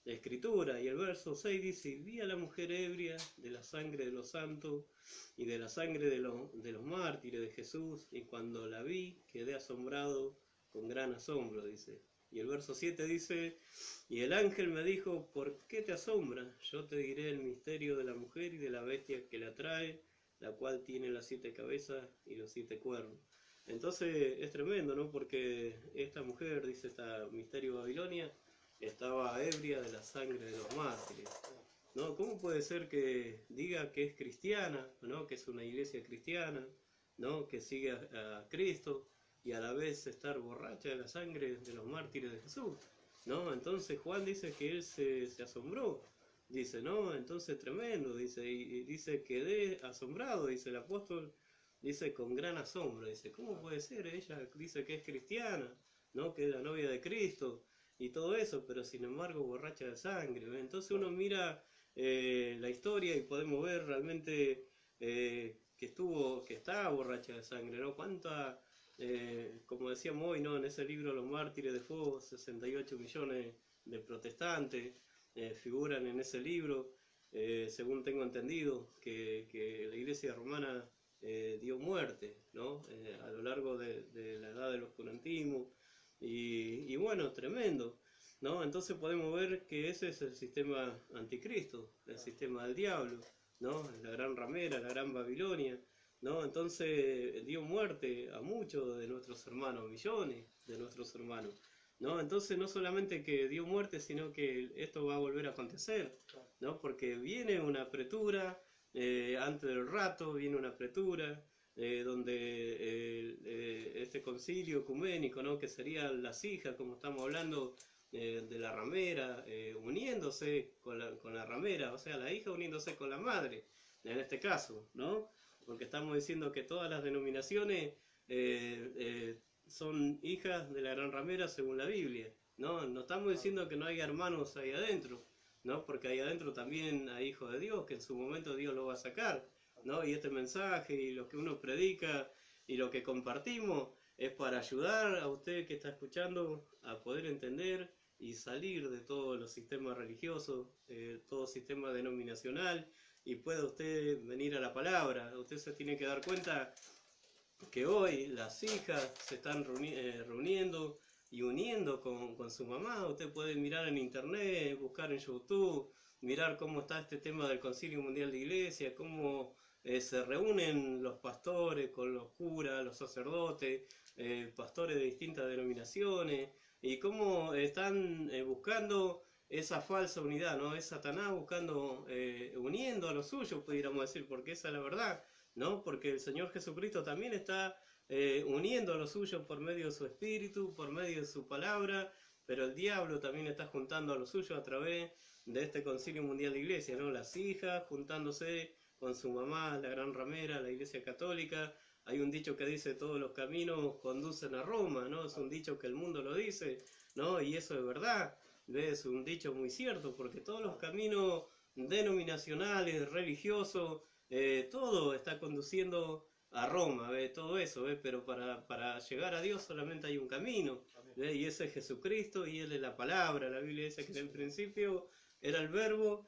escritura. Y el verso 6 dice, y vi a la mujer ebria de la sangre de los santos y de la sangre de los mártires de Jesús, y cuando la vi quedé asombrado con gran asombro, dice. Y el verso 7 dice, y el ángel me dijo, ¿por qué te asombras? Yo te diré el misterio de la mujer y de la bestia que la trae, la cual tiene las 7 cabezas y los 7 cuernos. Entonces es tremendo, ¿no? Porque esta mujer, dice esta misterio Babilonia, estaba ebria de la sangre de los mártires, ¿no? ¿Cómo puede ser que diga que es cristiana, ¿no? Que es una iglesia cristiana, ¿no? Que sigue a Cristo, y a la vez estar borracha de la sangre de los mártires de Jesús, ¿no? Entonces Juan dice que él se asombró, dice, ¿no? Entonces tremendo, dice, y dice, quedé asombrado, dice el apóstol, dice, con gran asombro, dice, ¿cómo puede ser? Ella dice que es cristiana, ¿no? Que es la novia de Cristo y todo eso, pero sin embargo borracha de sangre, ¿ve? Entonces uno mira la historia y podemos ver realmente que está borracha de sangre, ¿no? Cuánta, como decíamos hoy, ¿no? En ese libro Los Mártires de Fuego, 68 millones de protestantes figuran en ese libro, según tengo entendido, que la iglesia romana dio muerte, ¿no? A lo largo de la edad del oscurantismo, y bueno, tremendo, ¿no? Entonces podemos ver que ese es el sistema anticristo, el sistema del diablo, ¿no? La gran ramera, la gran Babilonia, ¿no? Entonces dio muerte a muchos de nuestros hermanos, millones de nuestros hermanos, ¿no? Entonces no solamente que dio muerte, sino que esto va a volver a acontecer, ¿no? Porque viene una apretura, antes del rato viene una apretura, donde este concilio ecuménico, ¿no? Que serían las hijas, como estamos hablando, de la ramera, uniéndose con la ramera, o sea, la hija uniéndose con la madre, en este caso, ¿no? Porque estamos diciendo que todas las denominaciones son hijas de la gran ramera según la Biblia, ¿no? No estamos diciendo que no haya hermanos ahí adentro, ¿no? Porque ahí adentro también hay hijos de Dios, que en su momento Dios lo va a sacar, ¿no? Y este mensaje y lo que uno predica y lo que compartimos es para ayudar a usted que está escuchando a poder entender y salir de todos los sistemas religiosos, todo sistema denominacional, y pueda usted venir a la palabra. Usted se tiene que dar cuenta que hoy las hijas se están reuniendo y uniendo con su mamá. Usted puede mirar en internet, buscar en YouTube, mirar cómo está este tema del Concilio Mundial de Iglesia, cómo se reúnen los pastores con los curas, los sacerdotes, pastores de distintas denominaciones, y cómo están buscando esa falsa unidad, ¿no? Es Satanás buscando, uniendo a los suyos, pudiéramos decir, porque esa es la verdad, ¿no? Porque el Señor Jesucristo también está uniendo a los suyos por medio de su Espíritu, por medio de su palabra, pero el diablo también está juntando a los suyos a través de este Concilio Mundial de Iglesia, ¿no? Las hijas juntándose con su mamá, la gran ramera, la Iglesia Católica. Hay un dicho que dice: todos los caminos conducen a Roma, ¿no? Es un dicho que el mundo lo dice, ¿no? Y eso es verdad, es un dicho muy cierto, porque todos los caminos denominacionales, religiosos, todo está conduciendo a Roma, ¿ve? Todo eso, ¿ve? Pero para llegar a Dios solamente hay un camino, ¿ve? Y ese es Jesucristo, y Él es la palabra. La Biblia dice que en el principio era el verbo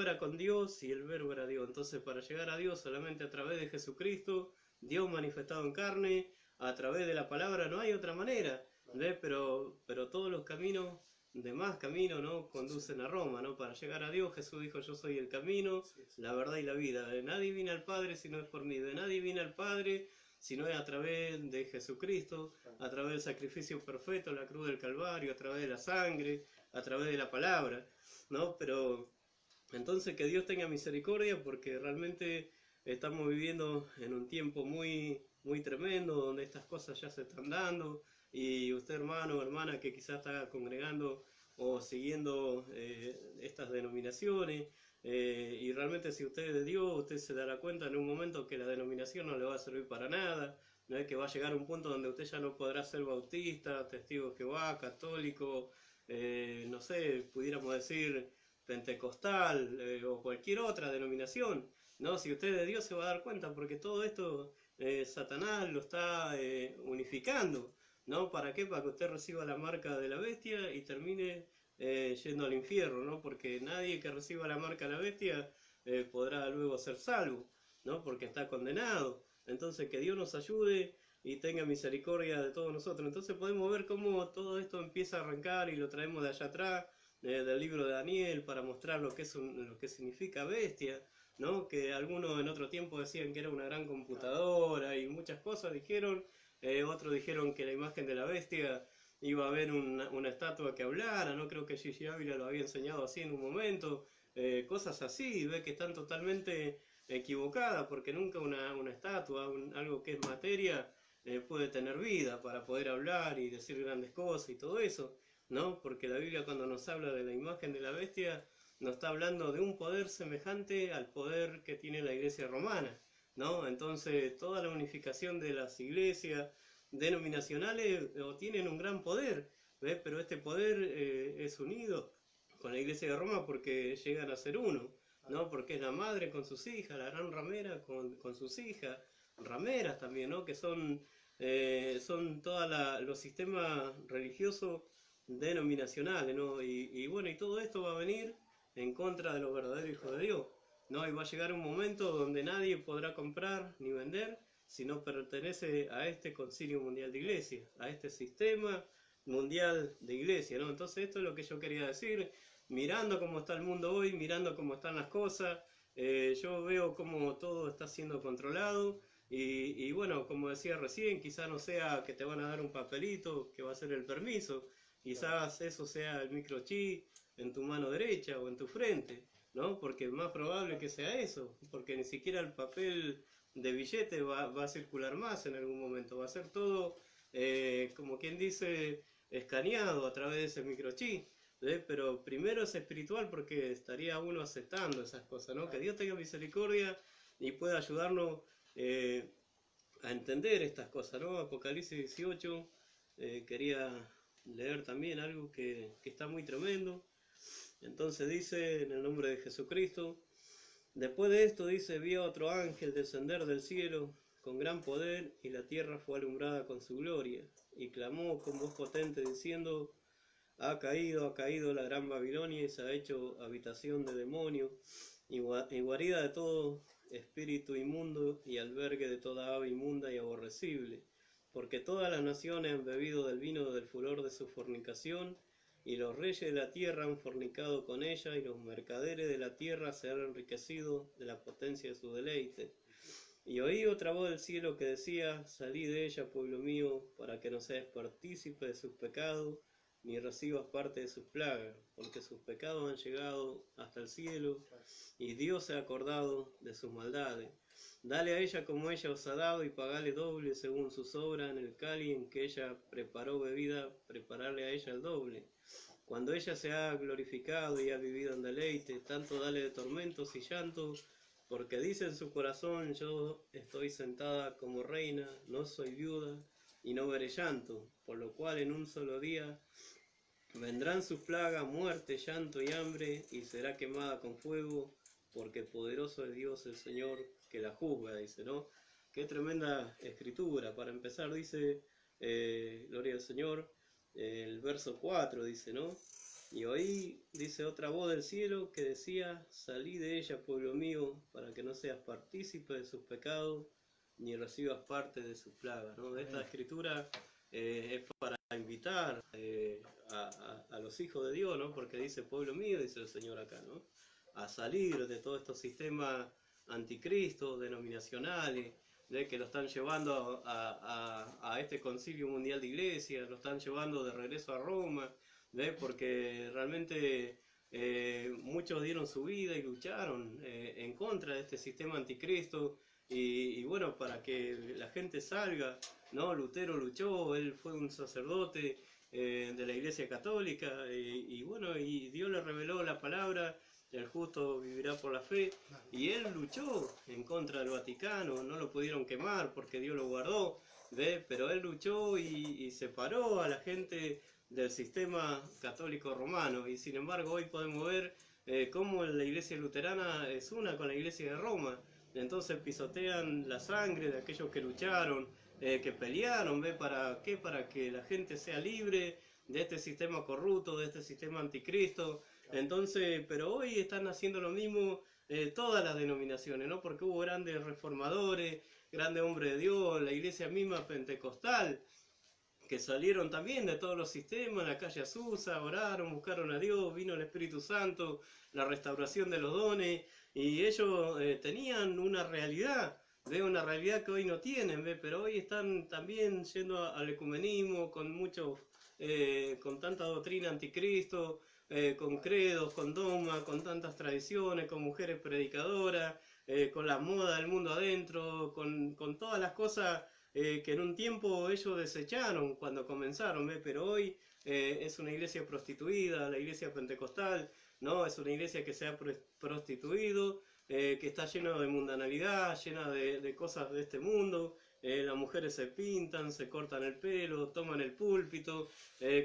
era con Dios, y el verbo era Dios. Entonces, para llegar a Dios solamente a través de Jesucristo, Dios manifestado en carne, a través de la palabra, no hay otra manera, ¿ve? Pero todos los caminos, demás caminos, ¿no?, conducen a Roma, ¿no? Para llegar a Dios, Jesús dijo: yo soy el camino, la verdad y la vida. De nadie viene al Padre si no es por mí. De nadie viene al Padre si no es a través de Jesucristo, a través del sacrificio perfecto, la cruz del Calvario, a través de la sangre, a través de la palabra, ¿no? Pero entonces que Dios tenga misericordia, porque realmente estamos viviendo en un tiempo muy, muy tremendo, donde estas cosas ya se están dando. Y usted, hermano o hermana, que quizás está congregando o siguiendo estas denominaciones, y realmente si usted es de Dios, usted se dará cuenta en un momento que la denominación no le va a servir para nada, no es que va a llegar a un punto donde usted ya no podrá ser bautista, testigo de Jehová, católico, no sé, pudiéramos decir pentecostal, o cualquier otra denominación, ¿no? Si usted es de Dios se va a dar cuenta, porque todo esto Satanás lo está unificando, ¿no? ¿Para qué? Para que usted reciba la marca de la bestia y termine yendo al infierno, ¿no? Porque nadie que reciba la marca de la bestia podrá luego ser salvo, ¿no? Porque está condenado. Entonces, que Dios nos ayude y tenga misericordia de todos nosotros. Entonces podemos ver cómo todo esto empieza a arrancar, y lo traemos de allá atrás, del libro de Daniel, para mostrar lo que significa bestia, ¿no? Que algunos en otro tiempo decían que era una gran computadora y muchas cosas dijeron. Otros dijeron que la imagen de la bestia iba a haber una estatua que hablara, ¿no? Creo que Gigi Ávila lo había enseñado así en un momento. Cosas así, ve que están totalmente equivocadas, porque nunca una estatua, algo que es materia, puede tener vida para poder hablar y decir grandes cosas y todo eso, ¿no? Porque la Biblia, cuando nos habla de la imagen de la bestia, nos está hablando de un poder semejante al poder que tiene la iglesia romana, ¿no? Entonces, toda la unificación de las iglesias denominacionales tienen un gran poder, ¿ves? Pero este poder es unido con la iglesia de Roma, porque llegan a ser uno, ¿no? Porque es la madre con sus hijas, la gran ramera con sus hijas, rameras también, ¿no? Que son todos los sistemas religiosos denominacionales, ¿no? Y bueno, y todo esto va a venir en contra de los verdaderos hijos de Dios, ¿no? Y va a llegar un momento donde nadie podrá comprar ni vender si no pertenece a este Concilio Mundial de Iglesia, a este sistema mundial de iglesia, ¿no? Entonces esto es lo que yo quería decir, mirando cómo está el mundo hoy, mirando cómo están las cosas. Yo veo cómo todo está siendo controlado, y bueno, como decía recién, quizás no sea que te van a dar un papelito que va a ser el permiso, quizás eso sea el microchip en tu mano derecha o en tu frente, ¿no? Porque es más probable que sea eso, porque ni siquiera el papel de billete va a circular más en algún momento, va a ser todo, como quien dice, escaneado a través de ese microchip, pero primero es espiritual, porque estaría uno aceptando esas cosas, ¿no? Que Dios tenga misericordia y pueda ayudarnos a entender estas cosas, ¿no? Apocalipsis 18, quería leer también algo que está muy tremendo. Entonces dice, en el nombre de Jesucristo: después de esto, dice, vi a otro ángel descender del cielo, con gran poder, y la tierra fue alumbrada con su gloria. Y clamó con voz potente diciendo: ha caído la gran Babilonia, y se ha hecho habitación de demonios, y guarida de todo espíritu inmundo, y albergue de toda ave inmunda y aborrecible. Porque todas las naciones han bebido del vino del furor de su fornicación, y los reyes de la tierra han fornicado con ella, y los mercaderes de la tierra se han enriquecido de la potencia de su deleite. Y oí otra voz del cielo que decía: salid de ella, pueblo mío, para que no seas partícipe de sus pecados, ni recibas parte de sus plagas, porque sus pecados han llegado hasta el cielo, y Dios se ha acordado de sus maldades. Dale a ella como ella os ha dado, y pagale doble según sus obras. En el cáliz en que ella preparó bebida, prepararle a ella el doble. Cuando ella se ha glorificado y ha vivido en deleite, tanto dale de tormentos y llantos, porque dice en su corazón: yo estoy sentada como reina, no soy viuda, y no veré llanto. Por lo cual en un solo día vendrán sus plagas, muerte, llanto y hambre, y será quemada con fuego, porque poderoso es Dios el Señor que la juzga, dice, ¿no? Qué tremenda escritura. Para empezar dice, gloria al Señor, el verso 4 dice, ¿no? Y oí, dice, otra voz del cielo que decía: salí de ella, pueblo mío, para que no seas partícipe de sus pecados, ni recibas parte de sus plagas, ¿no? Esta escritura es para invitar a los hijos de Dios, ¿no? Porque dice pueblo mío, dice el Señor acá, ¿no? A salir de todos estos sistemas anticristo, denominacionales, de que lo están llevando a este concilio mundial de iglesias, lo están llevando de regreso a Roma, ¿ves? Porque realmente muchos dieron su vida y lucharon en contra de este sistema anticristo, y bueno, para que la gente salga, ¿no? Lutero luchó, él fue un sacerdote de la Iglesia Católica, y bueno, y Dios le reveló la palabra: el justo vivirá por la fe, y él luchó en contra del Vaticano. No lo pudieron quemar porque Dios lo guardó, ¿ves? Pero él luchó y separó a la gente del sistema católico romano, y sin embargo hoy podemos ver cómo la iglesia luterana es una con la iglesia de Roma. Entonces pisotean la sangre de aquellos que lucharon, que pelearon, ¿ves? ¿Para qué? Para que la gente sea libre de este sistema corrupto, de este sistema anticristo. Entonces, pero hoy están haciendo lo mismo todas las denominaciones, ¿no? Porque hubo grandes reformadores, grandes hombres de Dios, la iglesia misma pentecostal, que salieron también de todos los sistemas, en la calle Azusa, oraron, buscaron a Dios, vino el Espíritu Santo, la restauración de los dones, y ellos tenían una realidad, ¿ve? Una realidad que hoy no tienen, ¿ve? Pero hoy están también yendo al ecumenismo, con muchos, con tanta doctrina anticristo, con credos, con dogmas, con tantas tradiciones, con mujeres predicadoras, con la moda del mundo adentro, con todas las cosas que en un tiempo ellos desecharon cuando comenzaron, ¿ve? Pero hoy es una iglesia prostituida, la iglesia pentecostal, ¿no? Es una iglesia que se ha prostituido, que está llena de mundanalidad, llena de cosas de este mundo. Las mujeres se pintan, se cortan el pelo, toman el púlpito,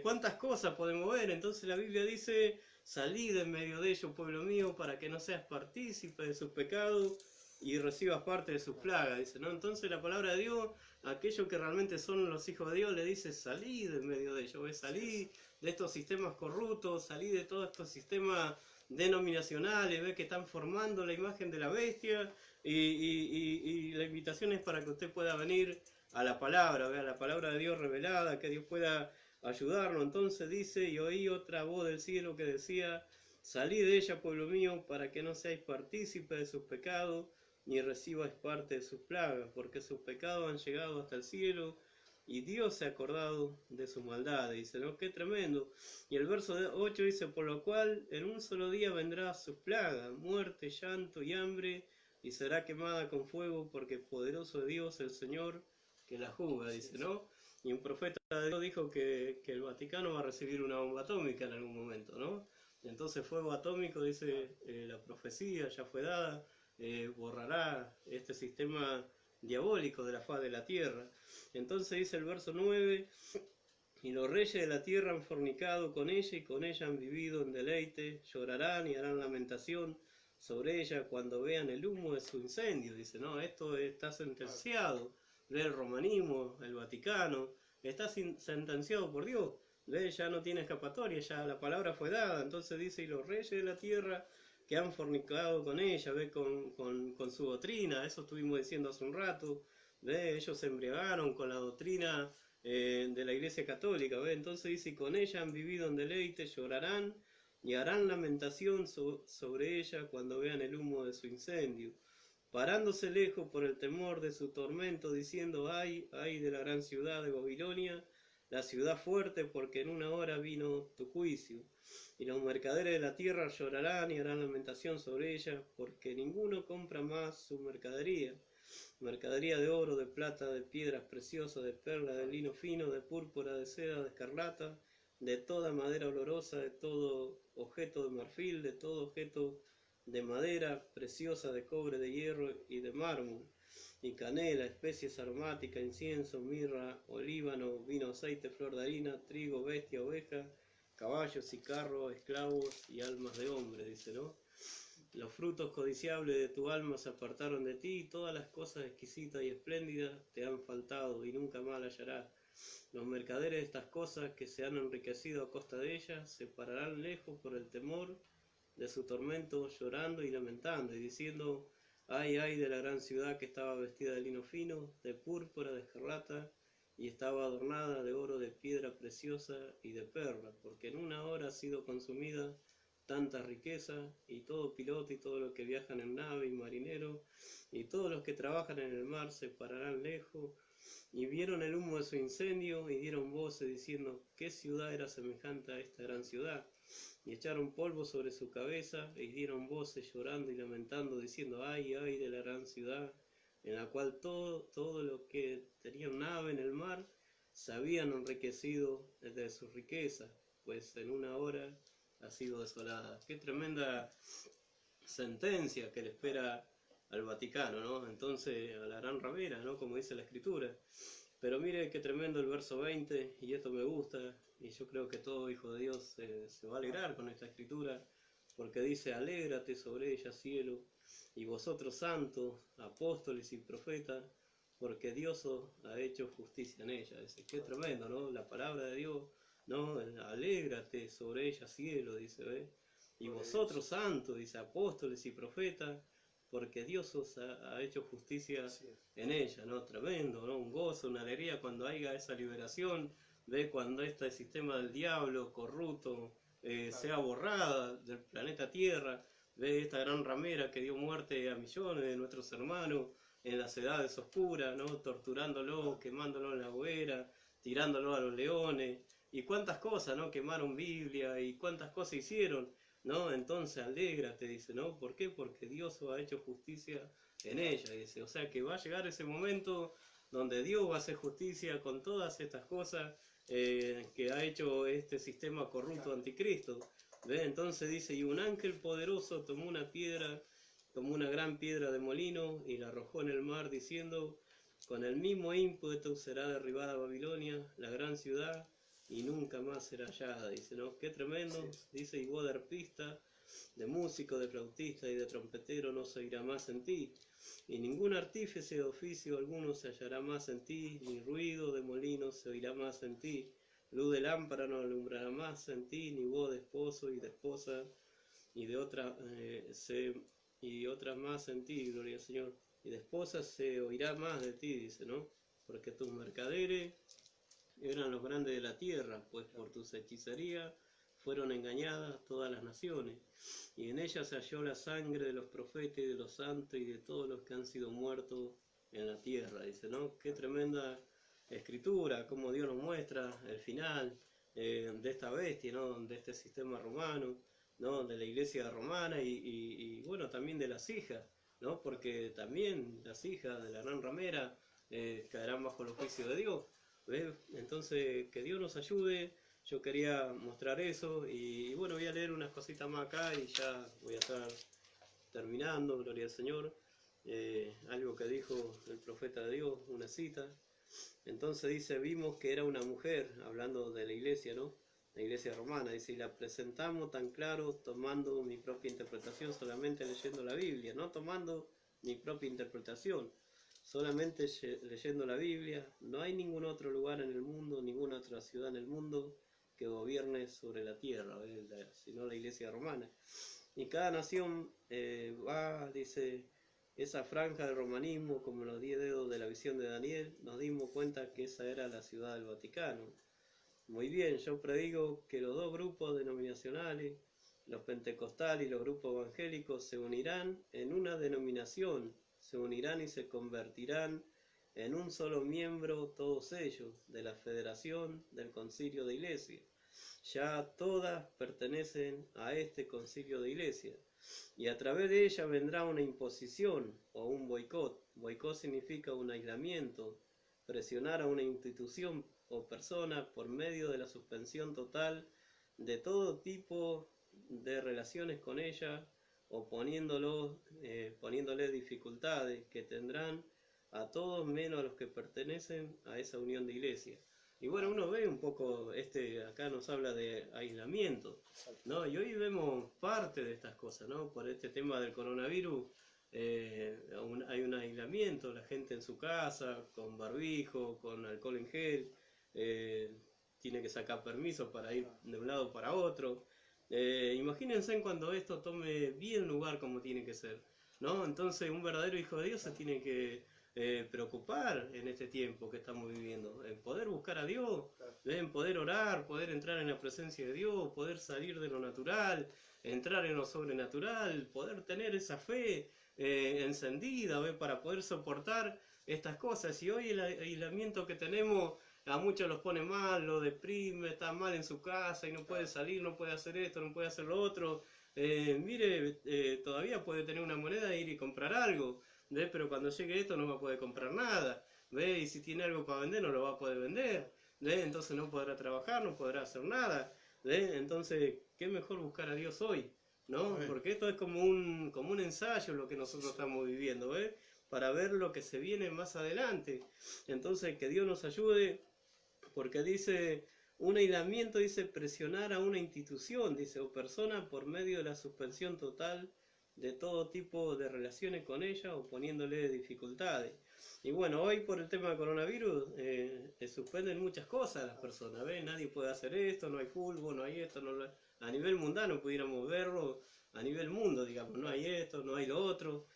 cuántas cosas podemos ver. Entonces la Biblia dice: salid en medio de ellos, pueblo mío, para que no seas partícipe de sus pecados y recibas parte de sus plagas, dice, ¿no? Entonces la palabra de Dios, a aquellos que realmente son los hijos de Dios, le dice: salid en medio de ellos, ¿ves? Salid de estos sistemas corruptos, salid de todos estos sistemas denominacionales, ¿ves? Que están formando la imagen de la bestia, y la invitación es para que usted pueda venir a la palabra, ¿ve? A la palabra de Dios revelada, que Dios pueda ayudarlo. Entonces dice: y oí otra voz del cielo que decía: salid de ella, pueblo mío, para que no seáis partícipes de sus pecados, ni recibáis parte de sus plagas, porque sus pecados han llegado hasta el cielo, y Dios se ha acordado de sus maldades. Dice, ¿no? Qué tremendo. Y el verso 8 dice: por lo cual en un solo día vendrá sus plagas, muerte, llanto y hambre, y será quemada con fuego, porque poderoso es Dios el Señor que la juzga, dice, ¿no? Y un profeta de Dios dijo que el Vaticano va a recibir una bomba atómica en algún momento, ¿no? Entonces fuego atómico, dice la profecía, ya fue dada, borrará este sistema diabólico de la faz de la tierra. Entonces dice el verso 9: y los reyes de la tierra han fornicado con ella, y con ella han vivido en deleite, llorarán y harán lamentación, sobre ella cuando vean el humo de su incendio. Dice, no, esto está sentenciado. Ve el romanismo, el Vaticano, está sentenciado por Dios. Ve, ya no tiene escapatoria, ya la palabra fue dada. Entonces dice, y los reyes de la tierra que han fornicado con ella, ve, con su doctrina, eso estuvimos diciendo hace un rato, ve, ellos se embriagaron con la doctrina de la Iglesia Católica, ve, entonces dice, y con ella han vivido en deleite, llorarán y harán lamentación sobre ella cuando vean el humo de su incendio, parándose lejos por el temor de su tormento, diciendo, ay, ay de la gran ciudad de Babilonia, la ciudad fuerte, porque en una hora vino tu juicio. Y los mercaderes de la tierra llorarán y harán lamentación sobre ella, porque ninguno compra más su mercadería. Mercadería de oro, de plata, de piedras preciosas, de perlas, de lino fino, de púrpura, de seda, de escarlata, de toda madera olorosa, de todo objeto de marfil, de todo objeto de madera preciosa, de cobre, de hierro y de mármol, y canela, especies aromáticas, incienso, mirra, olíbano, vino, aceite, flor de harina, trigo, bestia, oveja, caballos y carros, esclavos y almas de hombre, dice, ¿no? Los frutos codiciables de tu alma se apartaron de ti, y todas las cosas exquisitas y espléndidas te han faltado, y nunca más hallarás. Los mercaderes de estas cosas que se han enriquecido a costa de ellas se pararán lejos por el temor de su tormento, llorando y lamentando, y diciendo, ay, ay de la gran ciudad que estaba vestida de lino fino, de púrpura, de escarlata, y estaba adornada de oro, de piedra preciosa y de perla, porque en una hora ha sido consumida tanta riqueza, y todo piloto y todo lo que viajan en nave y marinero, y todos los que trabajan en el mar se pararán lejos, y vieron el humo de su incendio, y dieron voces diciendo, ¿qué ciudad era semejante a esta gran ciudad? Y echaron polvo sobre su cabeza, y dieron voces llorando y lamentando, diciendo, ay, ay de la gran ciudad, en la cual todo lo que tenían nave en el mar se habían enriquecido de su riqueza, pues en una hora ha sido desolada. Qué tremenda sentencia que le espera al Vaticano, ¿no? Entonces, a la gran ramera, ¿no? Como dice la Escritura. Pero mire qué tremendo el verso 20, y esto me gusta, y yo creo que todo hijo de Dios se va a alegrar con esta Escritura, porque dice, alégrate sobre ella, cielo, y vosotros santos, apóstoles y profetas, porque Dios os ha hecho justicia en ella. Dice, qué tremendo, ¿no? La palabra de Dios, ¿no? Alégrate sobre ella, cielo, dice, ¿ve? Y vosotros santos, dice, apóstoles y profetas, porque Dios os ha hecho justicia en ella, ¿no? Tremendo, ¿no? Un gozo, una alegría cuando haya esa liberación, ve, cuando este sistema del diablo corrupto sea borrada del planeta Tierra, ve esta gran ramera que dio muerte a millones de nuestros hermanos en las edades oscuras, ¿no? Torturándolo, quemándolo en la hoguera, tirándolo a los leones, y cuántas cosas, ¿no? Quemaron Biblia, y cuántas cosas hicieron, ¿no? Entonces alégrate, dice, ¿no? ¿Por qué? Porque Dios ha hecho justicia en ella, dice. O sea que va a llegar ese momento donde Dios va a hacer justicia con todas estas cosas que ha hecho este sistema corrupto anticristo. ¿Ve? Entonces dice, y un ángel poderoso tomó una piedra, tomó una gran piedra de molino y la arrojó en el mar, diciendo, con el mismo ímpetu será derribada Babilonia, la gran ciudad, y nunca más será hallada. Dice, ¿no? Qué tremendo. Dice, y vos de arpista, de músico, de flautista y de trompetero no se oirá más en ti, y ningún artífice de oficio alguno se hallará más en ti, ni ruido de molino se oirá más en ti, luz de lámpara no alumbrará más en ti, ni voz de esposo y de esposa, y de otra y otras más en ti, gloria al Señor, y de esposa se oirá más de ti, dice, ¿no? Porque tus mercaderes eran los grandes de la tierra, pues por tus hechicerías fueron engañadas todas las naciones, y en ella se halló la sangre de los profetas y de los santos y de todos los que han sido muertos en la tierra. Dice, ¿no? Qué tremenda escritura, cómo Dios nos muestra el final de esta bestia, ¿no? De este sistema romano, ¿no? De la iglesia romana y bueno, también de las hijas, ¿no? Porque también las hijas de la gran ramera caerán bajo el juicio de Dios. ¿Ves? Entonces, que Dios nos ayude. Yo quería mostrar eso y bueno, voy a leer unas cositas más acá y ya voy a estar terminando, gloria al Señor. Algo que dijo el profeta de Dios, una cita. Entonces dice, vimos que era una mujer, hablando de la iglesia, ¿no? la iglesia romana. Dice, y la presentamos tan claro tomando mi propia interpretación, solamente leyendo la Biblia, no tomando mi propia interpretación, solamente leyendo la Biblia. No hay ningún otro lugar en el mundo, ninguna otra ciudad en el mundo que gobierne sobre la tierra, sino la iglesia romana. Y cada nación dice, esa franja del romanismo, como los 10 dedos de la visión de Daniel, nos dimos cuenta que esa era la ciudad del Vaticano. Muy bien, yo predigo que los dos grupos denominacionales, los pentecostales y los grupos evangélicos, se unirán en una denominación, se unirán y se convertirán en un solo miembro, todos ellos, de la federación del concilio de iglesia. Ya todas pertenecen a este concilio de iglesia, y a través de ella vendrá una imposición o un boicot. Boicot significa un aislamiento, presionar a una institución o persona por medio de la suspensión total de todo tipo de relaciones con ella, o poniéndole dificultades que tendrán a todos menos a los que pertenecen a esa unión de iglesia. Y bueno, uno ve un poco, acá nos habla de aislamiento, ¿no? Y hoy vemos parte de estas cosas, ¿no? Por este tema del coronavirus, hay un aislamiento, la gente en su casa, con barbijo, con alcohol en gel, tiene que sacar permiso para ir de un lado para otro. Imagínense cuando esto tome bien lugar como tiene que ser, ¿no? Entonces un verdadero hijo de Dios se tiene que preocupar en este tiempo que estamos viviendo, en poder buscar a Dios, en poder orar, poder entrar en la presencia de Dios, poder salir de lo natural, entrar en lo sobrenatural, poder tener esa fe encendida, para poder soportar estas cosas. Y hoy el aislamiento que tenemos a muchos los pone mal, lo deprime, está mal en su casa y no puede salir, no puede hacer esto, no puede hacer lo otro. Todavía puede tener una moneda e ir y comprar algo, pero cuando llegue esto no va a poder comprar nada, y si tiene algo para vender no lo va a poder vender, entonces no podrá trabajar, no podrá hacer nada. Entonces, ¿qué mejor buscar a Dios hoy? ¿No? Porque esto es como un ensayo lo que nosotros estamos viviendo, para ver lo que se viene más adelante. Entonces, que Dios nos ayude, porque dice, un aislamiento, dice, presionar a una institución, dice, o persona por medio de la suspensión total de todo tipo de relaciones con ella o poniéndole dificultades. Y bueno, hoy por el tema del coronavirus se suspenden muchas cosas a las personas, nadie puede hacer esto, no hay fútbol, no hay esto, a nivel mundano pudiéramos verlo, a nivel mundo, digamos, no hay esto, no hay lo otro,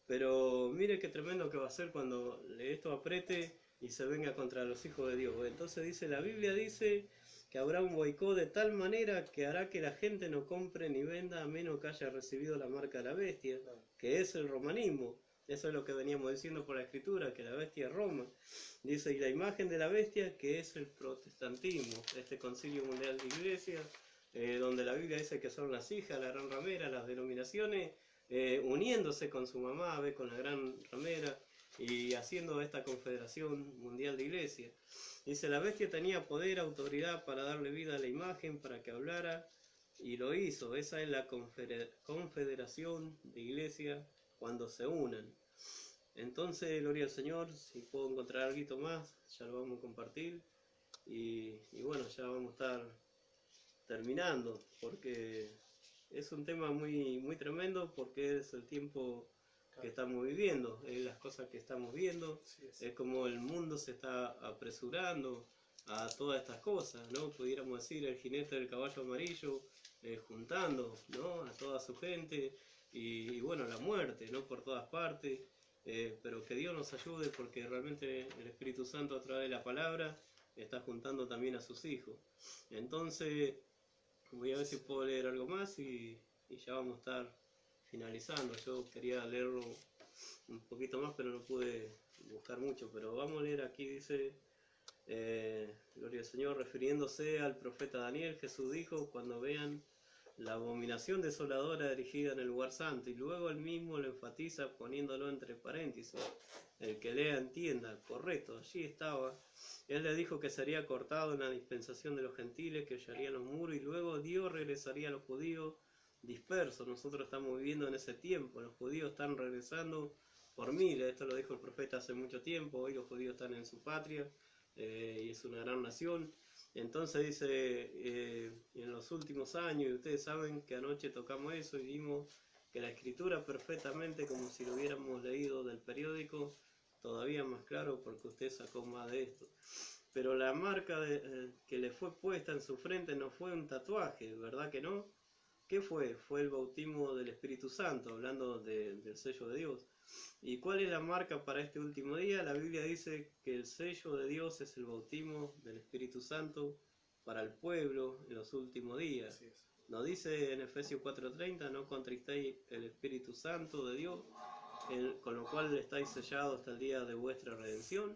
pero mire qué tremendo que va a ser cuando esto apriete y se venga contra los hijos de Dios. Entonces dice, la Biblia dice que habrá un boicot de tal manera que hará que la gente no compre ni venda a menos que haya recibido la marca de la bestia, que es el romanismo. Eso es lo que veníamos diciendo por la escritura, que la bestia es Roma. Dice, y la imagen de la bestia, que es el protestantismo, este concilio mundial de iglesia, donde la Biblia dice que son las hijas, la gran ramera, las denominaciones, uniéndose con su mamá, con la gran ramera, y haciendo esta confederación mundial de iglesia. Dice, la bestia tenía poder, autoridad para darle vida a la imagen, para que hablara, y lo hizo. Esa es la confederación de iglesia cuando se unan. Entonces, gloria al Señor, si puedo encontrar algo más, ya lo vamos a compartir. Y bueno, ya vamos a estar terminando, porque es un tema muy, muy tremendo, porque es el tiempo que estamos viviendo, es las cosas que estamos viendo, es como el mundo se está apresurando a todas estas cosas, ¿no? Pudiéramos decir, el jinete del caballo amarillo juntando, ¿no?, a toda su gente, y bueno, la muerte, ¿no?, por todas partes, pero que Dios nos ayude, porque realmente el Espíritu Santo a través de la palabra está juntando también a sus hijos. Entonces, voy a ver si puedo leer algo más y ya vamos a estar finalizando. Yo quería leerlo un poquito más, pero no pude buscar mucho, pero vamos a leer aquí. Dice, gloria al Señor, refiriéndose al profeta Daniel, Jesús dijo, cuando vean la abominación desoladora erigida en el lugar santo, y luego él mismo lo enfatiza poniéndolo entre paréntesis, el que lea entienda, correcto, allí estaba. Él le dijo que sería cortado en la dispensación de los gentiles, que hollarían los muros, y luego Dios regresaría a los judíos dispersos. Nosotros estamos viviendo en ese tiempo, los judíos están regresando por miles, esto lo dijo el profeta hace mucho tiempo, hoy los judíos están en su patria, y es una gran nación, Entonces dice, en los últimos años, y ustedes saben que anoche tocamos eso y vimos que la escritura perfectamente, como si lo hubiéramos leído del periódico, todavía más claro porque usted sacó más de esto. Pero la marca que le fue puesta en su frente no fue un tatuaje, ¿verdad que no? ¿Qué fue? Fue el bautismo del Espíritu Santo, hablando del sello de Dios. ¿Y cuál es la marca para este último día? La Biblia dice que el sello de Dios es el bautismo del Espíritu Santo para el pueblo en los últimos días. Nos dice en Efesios 4:30, no contristéis el Espíritu Santo de Dios, con lo cual estáis sellados hasta el día de vuestra redención.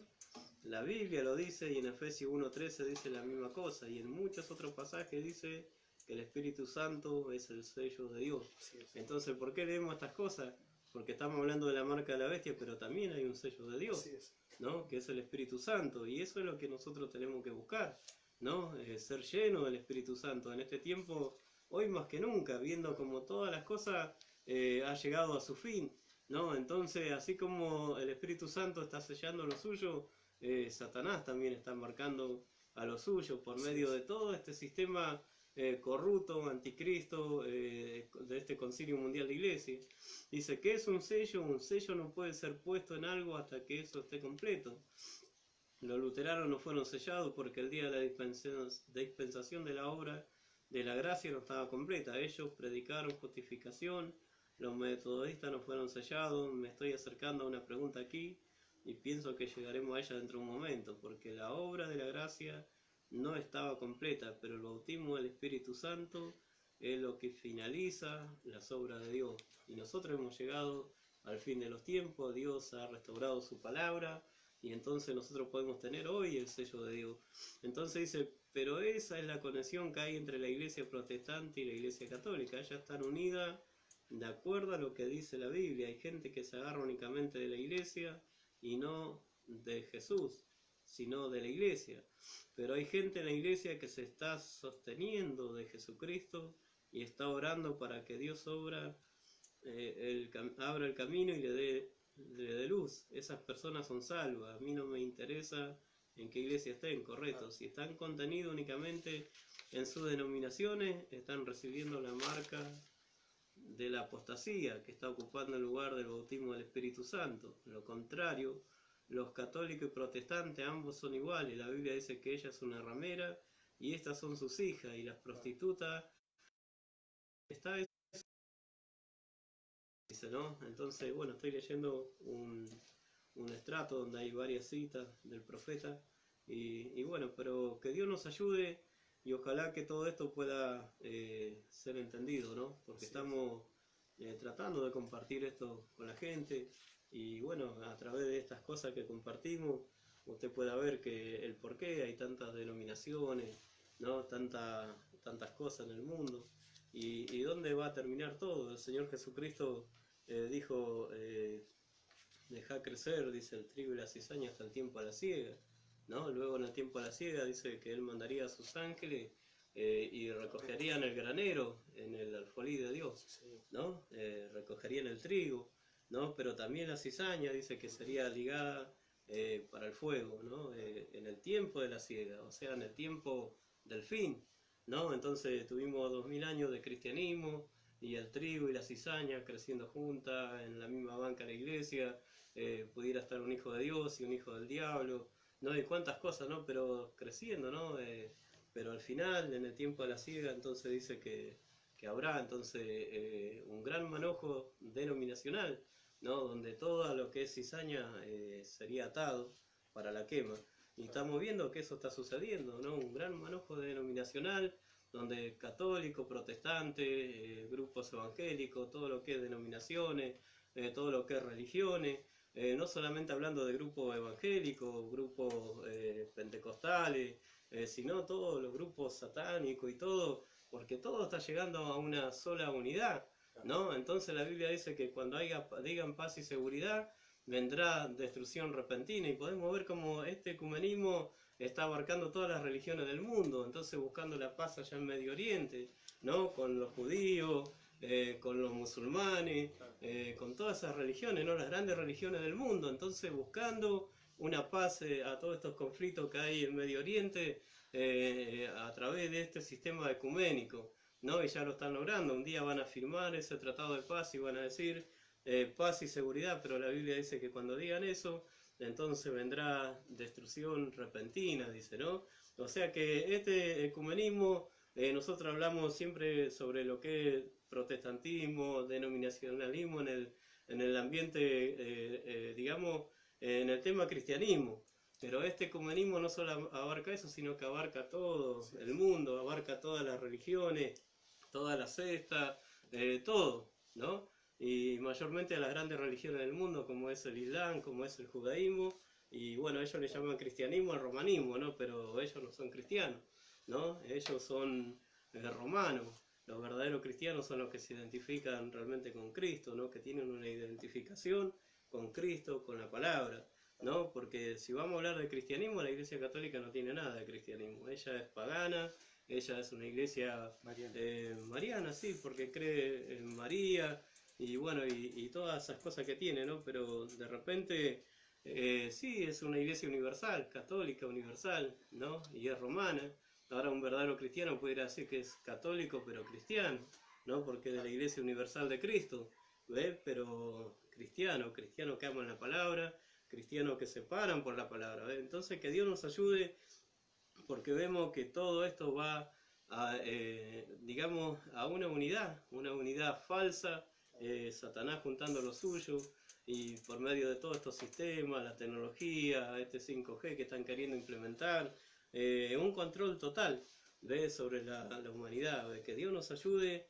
La Biblia lo dice, y en Efesios 1:13 dice la misma cosa, y en muchos otros pasajes dice que el Espíritu Santo es el sello de Dios. Entonces, ¿por qué leemos estas cosas? Porque estamos hablando de la marca de la bestia, pero también hay un sello de Dios, ¿no? Que es el Espíritu Santo, y eso es lo que nosotros tenemos que buscar, ¿no? Ser lleno del Espíritu Santo en este tiempo, hoy más que nunca, viendo como todas las cosas ha llegado a su fin, ¿no? Entonces, así como el Espíritu Santo está sellando lo suyo, Satanás también está marcando a lo suyo por medio de todo este sistema corrupto, anticristo, de este concilio mundial de iglesia. Dice, ¿qué es un sello? Un sello no puede ser puesto en algo hasta que eso esté completo. Los luteranos no fueron sellados porque el día de la dispensación de la obra de la gracia no estaba completa. Ellos predicaron justificación, los metodistas no fueron sellados. Me estoy acercando a una pregunta aquí y pienso que llegaremos a ella dentro de un momento, porque la obra de la gracia no estaba completa, pero el bautismo del Espíritu Santo es lo que finaliza las obras de Dios. Y nosotros hemos llegado al fin de los tiempos, Dios ha restaurado su palabra, y entonces nosotros podemos tener hoy el sello de Dios. Entonces dice, pero esa es la conexión que hay entre la iglesia protestante y la iglesia católica. Ellas están unidas de acuerdo a lo que dice la Biblia. Hay gente que se agarra únicamente de la iglesia y no de Jesús, sino de la iglesia. Pero hay gente en la iglesia que se está sosteniendo de Jesucristo y está orando para que Dios abra el camino y le dé luz. Esas personas son salvas. A mí no me interesa en qué iglesia estén, correcto. Si están contenidos únicamente en sus denominaciones, están recibiendo la marca de la apostasía, que está ocupando el lugar del bautismo del Espíritu Santo. Lo contrario, los católicos y protestantes ambos son iguales. La Biblia dice que ella es una ramera y estas son sus hijas, y las prostitutas está dice, ¿no? Entonces, bueno, estoy leyendo un estrato donde hay varias citas del profeta y bueno, pero que Dios nos ayude y ojalá que todo esto pueda ser entendido, ¿no? Porque estamos tratando de compartir esto con la gente y bueno, a través de estas cosas que compartimos, usted pueda ver que el por qué hay tantas denominaciones, ¿no? Tantas cosas en el mundo y dónde va a terminar todo. El Señor Jesucristo dijo, deja crecer, dice, el trigo y la cizaña hasta el tiempo de la siega, ¿no? Luego en el tiempo de la siega dice que Él mandaría a sus ángeles y recogerían el granero en el alfolí de Dios, ¿no? Recogerían el trigo, ¿no? Pero también la cizaña dice que sería ligada para el fuego, ¿no? En el tiempo de la siega, o sea, en el tiempo del fin, ¿no? Entonces tuvimos 2000 años de cristianismo y el trigo y la cizaña creciendo juntas en la misma banca de la iglesia, pudiera estar un hijo de Dios y un hijo del diablo, ¿no? Y cuántas cosas, ¿no? Pero creciendo, ¿no? Pero al final, en el tiempo de la siega, entonces dice que habrá entonces un gran manojo denominacional, ¿no? Donde todo lo que es cizaña sería atado para la quema. Y estamos viendo que eso está sucediendo, ¿no? Un gran manojo denominacional, donde católicos, protestantes, grupos evangélicos, todo lo que es denominaciones, todo lo que es religiones, no solamente hablando de grupos evangélicos, grupos pentecostales, sino todos los grupos satánicos y todo, porque todo está llegando a una sola unidad, ¿no? Entonces la Biblia dice que cuando digan paz y seguridad, vendrá destrucción repentina, y podemos ver cómo este ecumenismo está abarcando todas las religiones del mundo, entonces buscando la paz allá en Medio Oriente, ¿no? Con los judíos, con los musulmanes, con todas esas religiones, ¿no? Las grandes religiones del mundo, entonces buscando una paz a todos estos conflictos que hay en Medio Oriente a través de este sistema ecuménico, ¿no? Y ya lo están logrando. Un día van a firmar ese tratado de paz y van a decir paz y seguridad, pero la Biblia dice que cuando digan eso, entonces vendrá destrucción repentina, dice, ¿no? O sea que este ecumenismo, nosotros hablamos siempre sobre lo que es protestantismo, denominacionalismo en el ambiente, digamos, en el tema cristianismo. Pero este ecumenismo no solo abarca eso, sino que abarca todo el mundo, abarca todas las religiones, todas las sectas, todo, ¿no? Y mayormente a las grandes religiones del mundo, como es el Islam, como es el judaísmo, y bueno, ellos le llaman cristianismo al romanismo, ¿no? Pero ellos no son cristianos, ¿no? Ellos son romanos. Los verdaderos cristianos son los que se identifican realmente con Cristo, ¿no? Que tienen una identificación con Cristo, con la palabra, ¿no? Porque si vamos a hablar de cristianismo, la Iglesia Católica no tiene nada de cristianismo. Ella es pagana, ella es una iglesia mariana, sí, porque cree en María y bueno, y todas esas cosas que tiene, ¿no? Pero de repente, sí, es una iglesia universal, católica universal, ¿no? Y es romana. Ahora un verdadero cristiano pudiera decir que es católico pero cristiano, ¿no? Porque es de la iglesia universal de Cristo, ¿ves? Pero cristiano, cristiano que aman la palabra, cristianos que se paran por la palabra, ¿ves? Entonces que Dios nos ayude, porque vemos que todo esto va a, digamos, a una unidad falsa, Satanás juntando lo suyo, y por medio de todos estos sistemas, la tecnología, este 5G que están queriendo implementar, un control total sobre la humanidad, que Dios nos ayude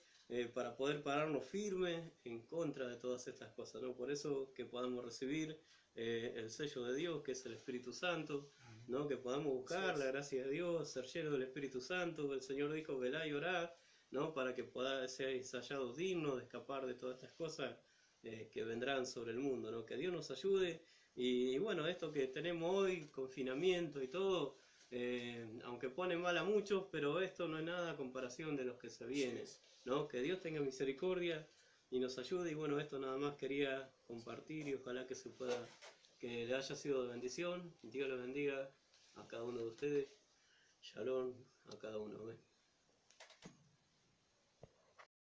para poder pararnos firmes en contra de todas estas cosas, ¿no? Por eso que podamos recibir el sello de Dios, que es el Espíritu Santo, ¿no? Que podamos buscar la gracia de Dios, ser llenos del Espíritu Santo. El Señor dijo, velá y orá, ¿no? Para que podáis ser hallados dignos de escapar de todas estas cosas que vendrán sobre el mundo, ¿no? Que Dios nos ayude. Y bueno, esto que tenemos hoy, confinamiento y todo, aunque pone mal a muchos, pero esto no es nada a comparación de los que se vienen, ¿no? Que Dios tenga misericordia y nos ayude. Y bueno, esto nada más quería compartir y ojalá que se pueda, que le haya sido de bendición. Dios los bendiga a cada uno de ustedes. Shalom a cada uno.